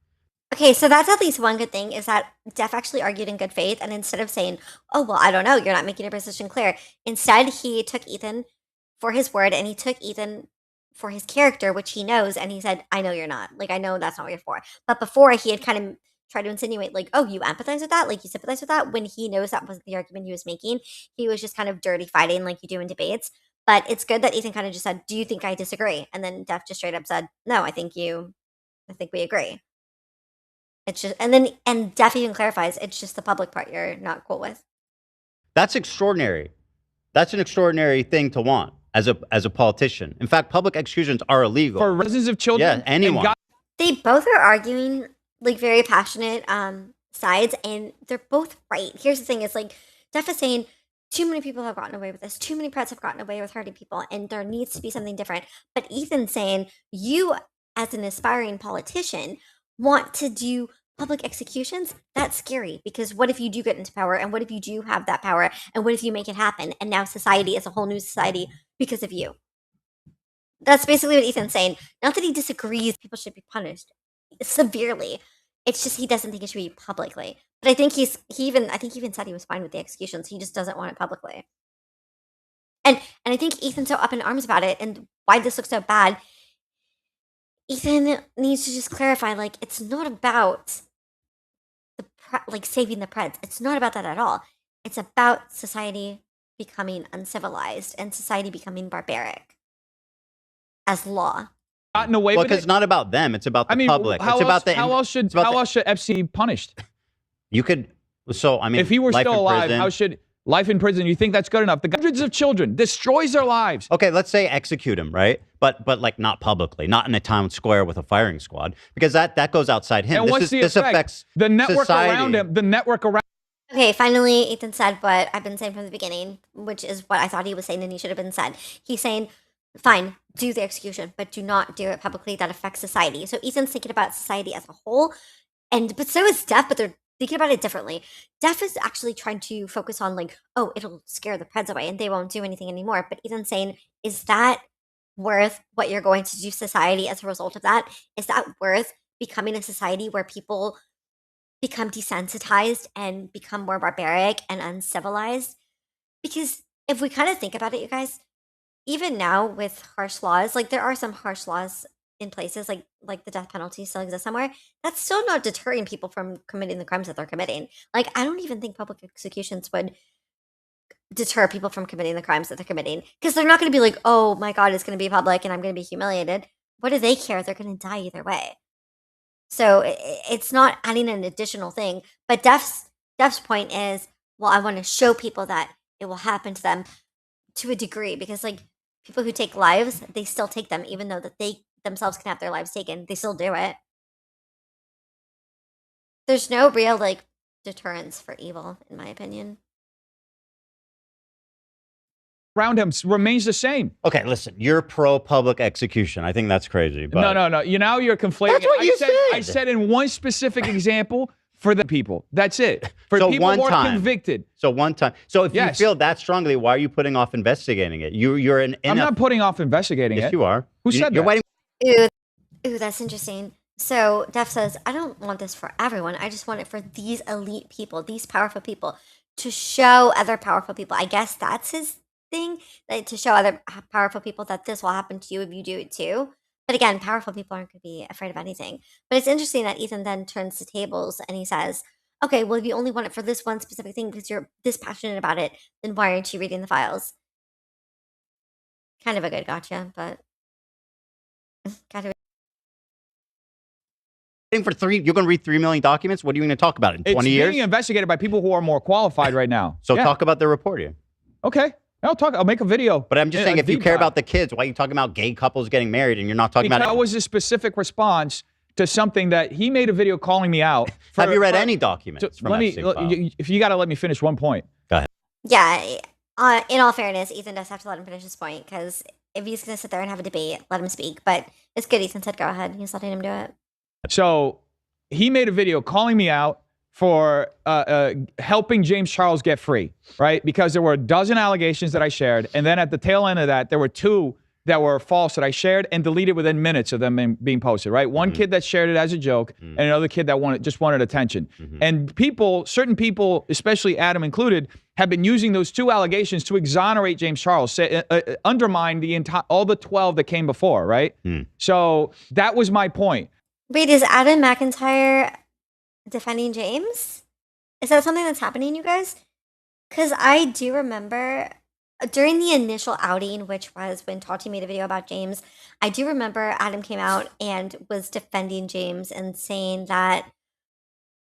Okay, so that's at least one good thing, is that Def actually argued in good faith, and instead of saying, oh, well, I don't know, you're not making your position clear, instead he took Ethan for his word, and he took Ethan for his character, which he knows, and he said, I know you're not. Like, I know that's not what you're for. But before, he had kind of tried to insinuate, like, oh, you empathize with that? Like, you sympathize with that? When he knows that wasn't the argument he was making. He was just kind of dirty fighting like you do in debates. But it's good that Ethan kind of just said, do you think I disagree? And then Def just straight up said, no, I think we agree. It's just, and Def even clarifies, it's just the public part you're not cool with. That's extraordinary. That's an extraordinary thing to want as a politician. In fact, public executions are illegal. For residents of children? Yeah, anyone. They both are arguing like very passionate sides, and they're both right. Here's the thing, is like Def is saying too many people have gotten away with this. Too many preds have gotten away with hurting people, and there needs to be something different. But Ethan's saying, you as an aspiring politician want to do public executions? That's scary, because what if you do get into power, and what if you do have that power, and what if you make it happen, and now society is a whole new society because of you? That's basically what Ethan's saying. Not that he disagrees people should be punished severely. It's just he doesn't think it should be publicly. But I think he even said he was fine with the executions. He just doesn't want it publicly. And I think Ethan's so up in arms about it, and why this looks so bad. Ethan needs to just clarify, like, it's not about saving the Preds. It's not about that at all. It's about society becoming uncivilized and society becoming barbaric as law. Gotten away with it? It's not about them. It's about the public. How else should Epstein be punished? You could. So I mean, if he were life still in alive, prison, how should life in prison. You think that's good enough? The hundreds of children, destroys their lives. Okay, let's say execute him, right? But like not publicly, not in a town square with a firing squad, because that goes outside him. And what's the effect? Affects the network society. around him. The network around. Okay, finally, Ethan said what I've been saying from the beginning, which is what I thought he was saying and he should have been said. He's saying, fine, do the execution, but do not do it publicly. That affects society. So Ethan's thinking about society as a whole, but so is Def, but they're thinking about it differently. Def is actually trying to focus on like, oh, it'll scare the Preds away and they won't do anything anymore. But Ethan's saying, is that worth what you're going to do society as a result of that? Is that worth becoming a society where people become desensitized and become more barbaric and uncivilized? Because if we kind of think about it, you guys, even now with harsh laws, like there are some harsh laws in places like the death penalty still exists somewhere, that's still not deterring people from committing the crimes that they're committing. Like I don't even think public executions would deter people from committing the crimes that they're committing, because they're not going to be like, oh my god, it's going to be public and I'm going to be humiliated. What do they care? They're going to die either way. So it's not adding an additional thing. But Def's point is, well, I want to show people that it will happen to them to a degree, because like people who take lives, they still take them, even though that they themselves can have their lives taken. They still do it. There's no real like deterrence for evil, in my opinion. Around him remains the same. Okay, listen, you're pro public execution. I think that's crazy. But No. You now you're conflating. That's what you said. I said in one specific example for the people. That's it. For So people one who are time. convicted. So one time. So if Yes. you feel that strongly, why are you putting off investigating it? You're an. I'm not putting off investigating Yes, it. you are. Who said you're that? waiting. Ooh, that's interesting. So Def says, I don't want this for everyone. I just want it for these elite people, these powerful people, to show other powerful people. I guess that's his thing, like, to show other powerful people that this will happen to you if you do it too. But again, powerful people aren't going to be afraid of anything. But it's interesting that Ethan then turns the tables and he says, okay, well, if you only want it for this one specific thing because you're this passionate about it, then why aren't you reading the files? Kind of a good gotcha, but gotta For you're going to read 3 million documents. What are you going to talk about in 20 years? It's being investigated by people who are more qualified right now. So talk about the report here. Okay. I'll make a video. But I'm just saying, if you care about the kids, why are you talking about gay couples getting married and you're not talking about it? That was a specific response to something that he made a video calling me out. Have you read any documents from if you got to let me finish one point. Go ahead. Yeah, in all fairness, Ethan does have to let him finish his point, because if he's going to sit there and have a debate, let him speak. But it's good Ethan said go ahead. He's letting him do it. So he made a video calling me out for helping James Charles get free, right? Because there were a dozen allegations that I shared. And then at the tail end of that, there were 2 that were false that I shared and deleted within minutes of them being posted, right? One kid that shared it as a joke and another kid that just wanted attention. And certain people, especially Adam included, have been using those 2 allegations to exonerate James Charles, undermine all the 12 that came before, right? So that was my point. Wait, is Adam McIntyre defending James? Is that something that's happening, you guys? Because I do remember during the initial outing, which was when Tati made a video about James, I do remember Adam came out and was defending James and saying that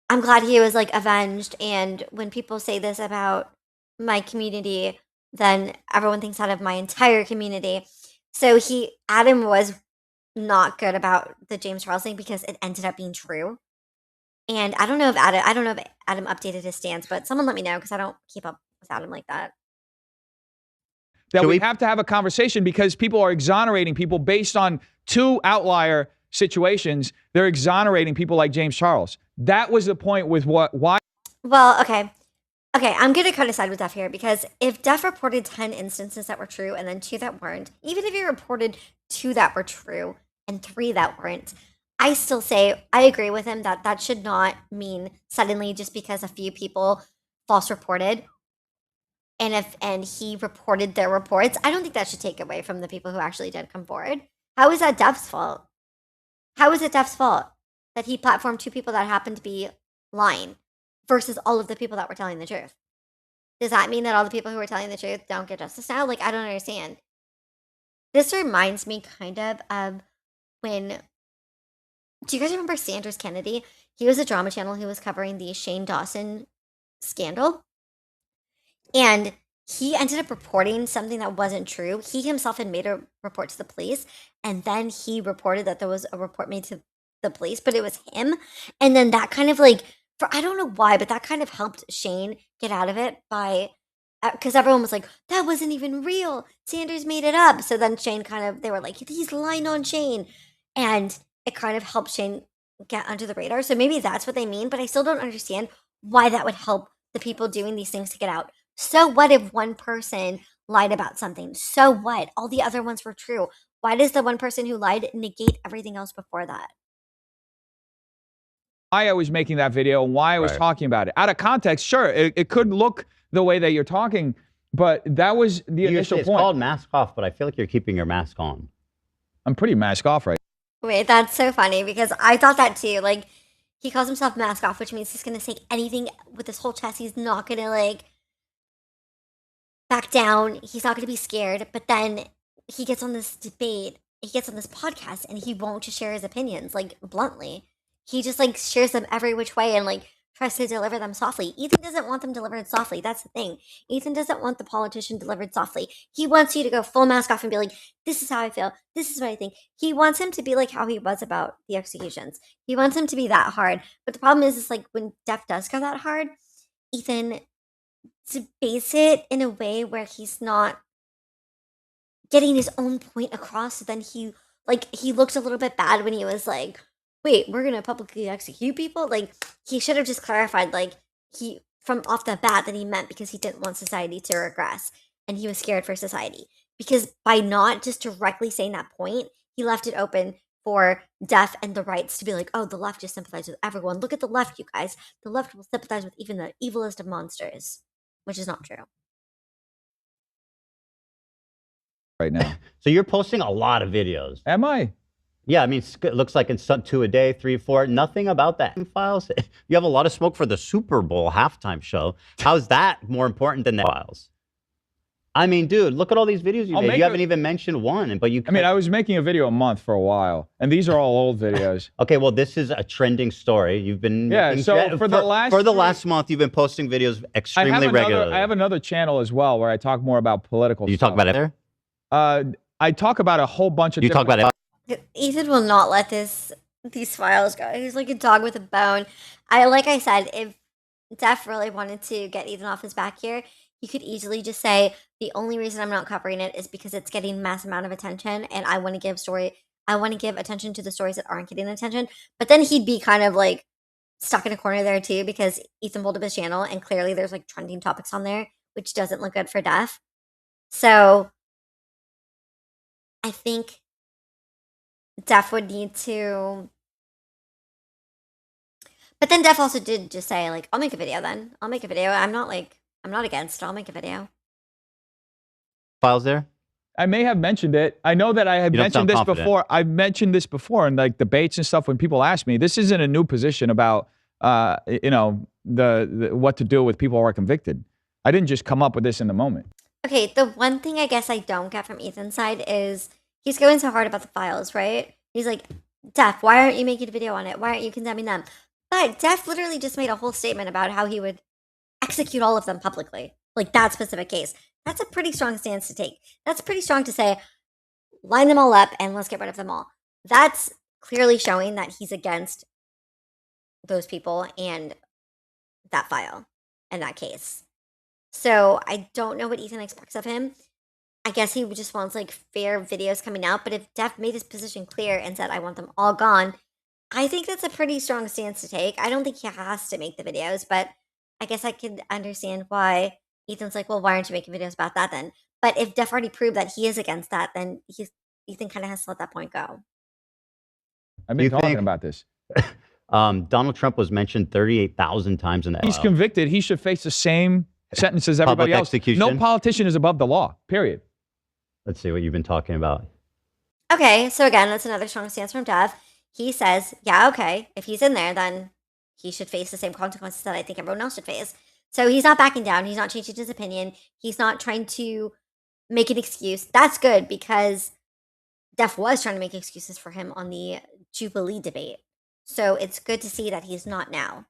I'm glad he was like avenged. And when people say this about my community, then everyone thinks that of my entire community. So Adam was not good about the James Charles thing because it ended up being true. And I don't know if Adam updated his stance, but someone let me know, because I don't keep up with Adam like that. That we have to have a conversation, because people are exonerating people based on 2 outlier situations. They're exonerating people like James Charles. That was the point with why. Well, okay, I'm going to cut aside with Def here, because if Def reported 10 instances that were true and then 2 that weren't, even if he reported 2 that were true and 3 that weren't, I still say I agree with him that that should not mean suddenly just because a few people false reported and he reported their reports, I don't think that should take away from the people who actually did come forward. How is that Def's fault? How is it Def's fault that he platformed 2 people that happened to be lying versus all of the people that were telling the truth? Does that mean that all the people who were telling the truth don't get justice now? Like, I don't understand. This reminds me kind of when, do you guys remember Sanders Kennedy? He was a drama channel who was covering the Shane Dawson scandal. And he ended up reporting something that wasn't true. He himself had made a report to the police, and then he reported that there was a report made to the police, but it was him. And then that kind of like, for I don't know why, but that kind of helped Shane get out of it by because everyone was like, that wasn't even real. Sanders made it up. So then Shane kind of, they were like, he's lying on Shane. And it kind of helped Shane get under the radar. So maybe that's what they mean, but I still don't understand why that would help the people doing these things to get out. So what if one person lied about something? So what? All the other ones were true. Why does the one person who lied negate everything else before that? Why I was making that video and why I was talking about it. Out of context, sure, it could look the way that you're talking, but that was the initial point. It's called mask off, but I feel like you're keeping your mask on. I'm pretty mask off right now. Wait, that's so funny because I thought that too. Like, he calls himself mask off, which means he's going to say anything with his whole chest. He's not going to, like, back down. He's not going to be scared. But then he gets on this debate, he gets on this podcast, and he won't just share his opinions, like, bluntly. He just, like, shares them every which way and, like, tries to deliver them softly. Ethan doesn't want them delivered softly. That's the thing. Ethan doesn't want the politician delivered softly. He wants you to go full mask off and be like, this is how I feel. This is what I think. He wants him to be like how he was about the executions. He wants him to be that hard. But the problem is like when Def does go that hard, Ethan to base it in a way where he's not getting his own point across, so then he looked a little bit bad when he was like, wait, we're gonna publicly execute people? Like, he should have just clarified, like, he from off the bat that he meant because he didn't want society to regress and he was scared for society. Because by not just directly saying that point, he left it open for Def and the rights to be like, oh, the left just sympathizes with everyone. Look at the left, you guys. The left will sympathize with even the evilest of monsters, which is not true. Right now. So you're posting a lot of videos. Am I? Yeah, I mean, it looks like it's 2 a day, 3, 4. Nothing about that files. You have a lot of smoke for the Super Bowl halftime show. How's that more important than the files? I mean, dude, look at all these videos you made. You haven't even mentioned one, but you. I mean, I was making a video a month for a while, and these are all old videos. Okay, well, this is a trending story. You've been so for the last month, you've been posting videos extremely regularly. I have another channel as well where I talk more about political. You talk about it there? I talk about a whole bunch of. You talk about it. Ethan will not let these files go. He's like a dog with a bone. Like I said, if Def really wanted to get Ethan off his back here, he could easily just say, the only reason I'm not covering it is because it's getting mass amount of attention and I want to give attention to the stories that aren't getting attention. But then he'd be kind of like stuck in a corner there too, because Ethan pulled up his channel and clearly there's like trending topics on there, which doesn't look good for Def. So I think Def would need to, but then Def also did just say like, I'll make a video then. I'll make a video. I'm not against it. I'll make a video. Files there? I may have mentioned it. I know that I had mentioned this before. I've mentioned this before in like debates and stuff when people ask me. This isn't a new position about the what to do with people who are convicted. I didn't just come up with this in the moment. Okay, the one thing I guess I don't get from Ethan's side is he's going so hard about the files, right? He's like, Def, why aren't you making a video on it? Why aren't you condemning them? But Def literally just made a whole statement about how he would execute all of them publicly. Like that specific case. That's a pretty strong stance to take. That's pretty strong to say, line them all up and let's get rid of them all. That's clearly showing that he's against those people and that file and that case. So I don't know what Ethan expects of him. I guess he just wants like fair videos coming out. But if Def made his position clear and said, I want them all gone, I think that's a pretty strong stance to take. I don't think he has to make the videos, but I guess I could understand why Ethan's like, well, why aren't you making videos about that then? But if Def already proved that he is against that, then Ethan kind of has to let that point go. I've been talking about this. Donald Trump was mentioned 38,000 times in that. He's convicted. He should face the same sentence as everybody else. Execution. No politician is above the law, period. Let's see what you've been talking about. Okay, so again, that's another strong stance from Def. He says, yeah, okay, if he's in there, then he should face the same consequences that I think everyone else should face. So he's not backing down. He's not changing his opinion. He's not trying to make an excuse. That's good because Def was trying to make excuses for him on the Jubilee debate. So it's good to see that he's not now.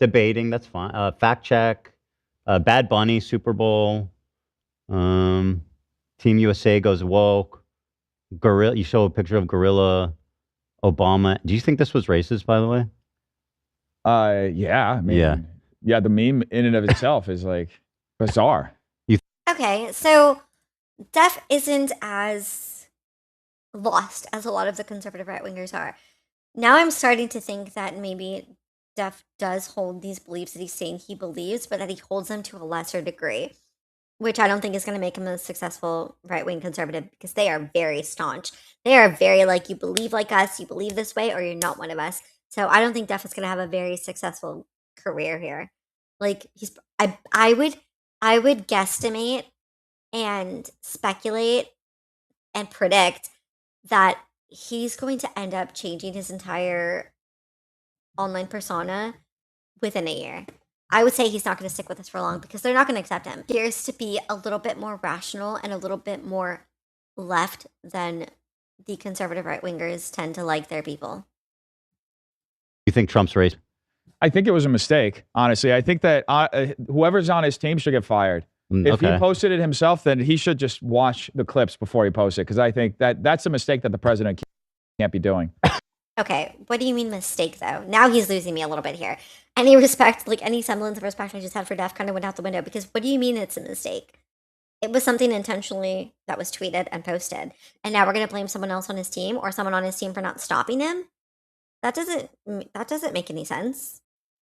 debating. That's fine. Fact check. Bad Bunny Super Bowl. Team USA goes woke. Gorilla. You show a picture of Gorilla Obama. Do you think this was racist, by the way? Yeah. I mean, yeah. The meme in and of itself is like bizarre. Okay, so Def isn't as lost as a lot of the conservative right wingers are. Now I'm starting to think that maybe Def does hold these beliefs that he's saying he believes, but that he holds them to a lesser degree, which I don't think is going to make him a successful right wing conservative because they are very staunch. They are very like, you believe like us, you believe this way, or you're not one of us. So I don't think Def is going to have a very successful career here. Like I would guesstimate and speculate and predict that he's going to end up changing his entire online persona within a year. I would say he's not going to stick with us for long because they're not going to accept him. He appears to be a little bit more rational and a little bit more left than the conservative right wingers tend to like their people. You think Trump's racist? I think it was a mistake, honestly. I think that whoever's on his team should get fired. If he posted it himself, then he should just watch the clips before he posts it, because I think that's a mistake that the president can't be doing. Okay, what do you mean mistake, though? Now he's losing me a little bit here. Any respect, like any semblance of respect I just had for Def kind of went out the window, because what do you mean it's a mistake? It was something intentionally that was tweeted and posted, and now we're going to blame someone else on his team or someone on his team for not stopping him? That doesn't make any sense.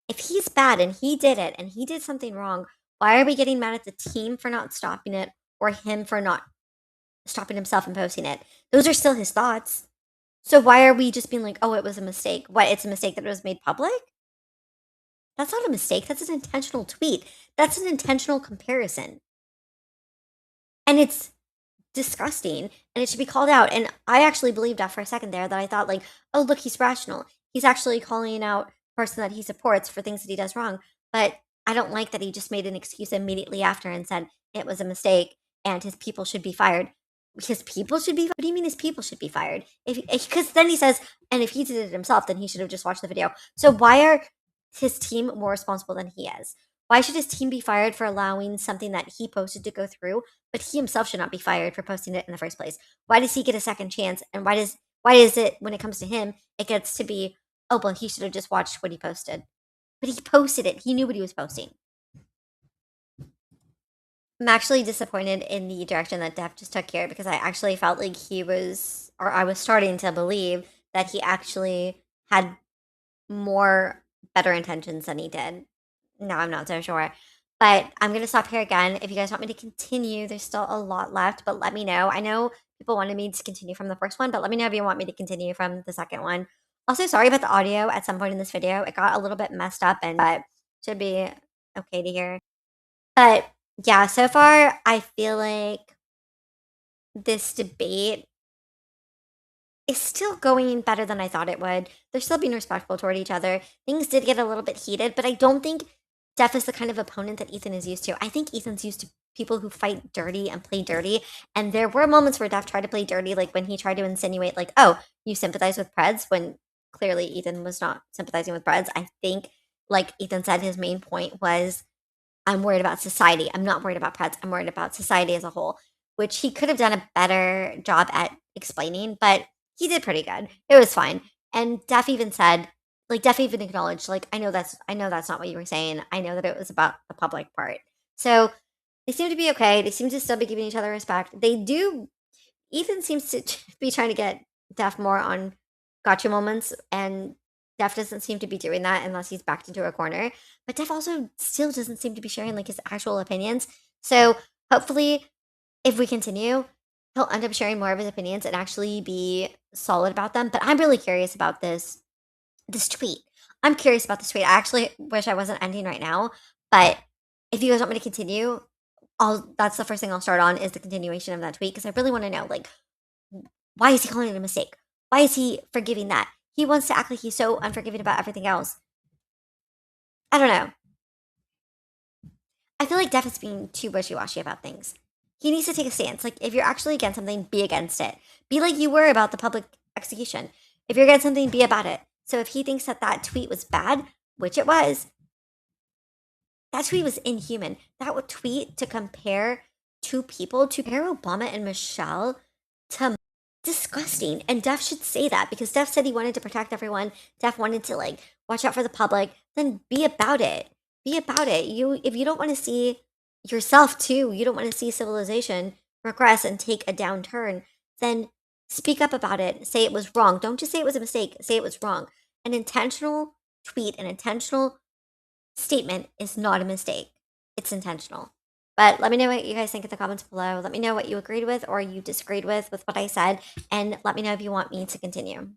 If he's bad and he did it and he did something wrong, why are we getting mad at the team for not stopping it or him for not stopping himself and posting it? Those are still his thoughts. So why are we just being like, oh, it was a mistake? What, it's a mistake that it was made public? That's not a mistake. That's an intentional tweet. That's an intentional comparison. And it's disgusting and it should be called out. And I actually believed that for a second there, that I thought like, oh, look, he's rational. He's actually calling out the person that he supports for things that he does wrong. But I don't like that he just made an excuse immediately after and said it was a mistake and his people should be fired. His people should be? What do you mean his people should be fired? Because then he says, and if he did it himself, then he should have just watched the video. So why are his team more responsible than he is? Why should his team be fired for allowing something that he posted to go through, but he himself should not be fired for posting it in the first place? Why does he get a second chance? And why is it, when it comes to him, it gets to be, oh, well, he should have just watched what he posted. But he posted it. He knew what he was posting. I'm actually disappointed in the direction that Def just took here, because I actually felt like I was starting to believe that he actually had more better intentions than he did. Now I'm not so sure. But I'm going to stop here again. If you guys want me to continue, there's still a lot left, but let me know. I know people wanted me to continue from the first one, but let me know if you want me to continue from the second one. Also, sorry about the audio at some point in this video. It got a little bit messed up, but should be okay to hear. But yeah, so far, I feel like this debate is still going better than I thought it would. They're still being respectful toward each other. Things did get a little bit heated, but I don't think Def is the kind of opponent that Ethan is used to. I think Ethan's used to people who fight dirty and play dirty, and there were moments where Def tried to play dirty, like when he tried to insinuate, like, oh, you sympathize with Preds, when clearly Ethan was not sympathizing with Preds. I think, like Ethan said, his main point was, I'm worried about society. I'm not worried about Preds. I'm worried about society as a whole, which he could have done a better job at explaining, but he did pretty good. It was fine. And Def even said, like, Def even acknowledged, like, I know that's not what you were saying. I know that it was about the public part. So they seem to be okay. They seem to still be giving each other respect. They do. Ethan seems to be trying to get Def more on gotcha moments, and Def doesn't seem to be doing that unless he's backed into a corner. But Def also still doesn't seem to be sharing like his actual opinions. So hopefully, if we continue, he'll end up sharing more of his opinions and actually be solid about them. But I'm really curious about this tweet. I'm curious about this tweet. I actually wish I wasn't ending right now. But if you guys want me to continue, that's the first thing I'll start on, is the continuation of that tweet, because I really want to know, like, why is he calling it a mistake? Why is he forgiving that? He wants to act like he's so unforgiving about everything else. I don't know. I feel like Def is being too wishy-washy about things. He needs to take a stance. Like, if you're actually against something, be against it. Be like you were about the public execution. If you're against something, be about it. So if he thinks that tweet was bad, which it was, That tweet was inhuman. That would tweet to compare two people, to compare Obama and Michelle, to disgusting. And Def should say that, because Def said he wanted to protect everyone. Def wanted to like watch out for the public. Then be about it. Be about it. If you don't want to see yourself too, you don't want to see civilization progress and take a downturn, then speak up about it. Say it was wrong. Don't just say it was a mistake. Say it was wrong. An intentional tweet, an intentional statement is not a mistake. It's intentional. But let me know what you guys think in the comments below. Let me know what you agreed with or you disagreed with what I said. And let me know if you want me to continue.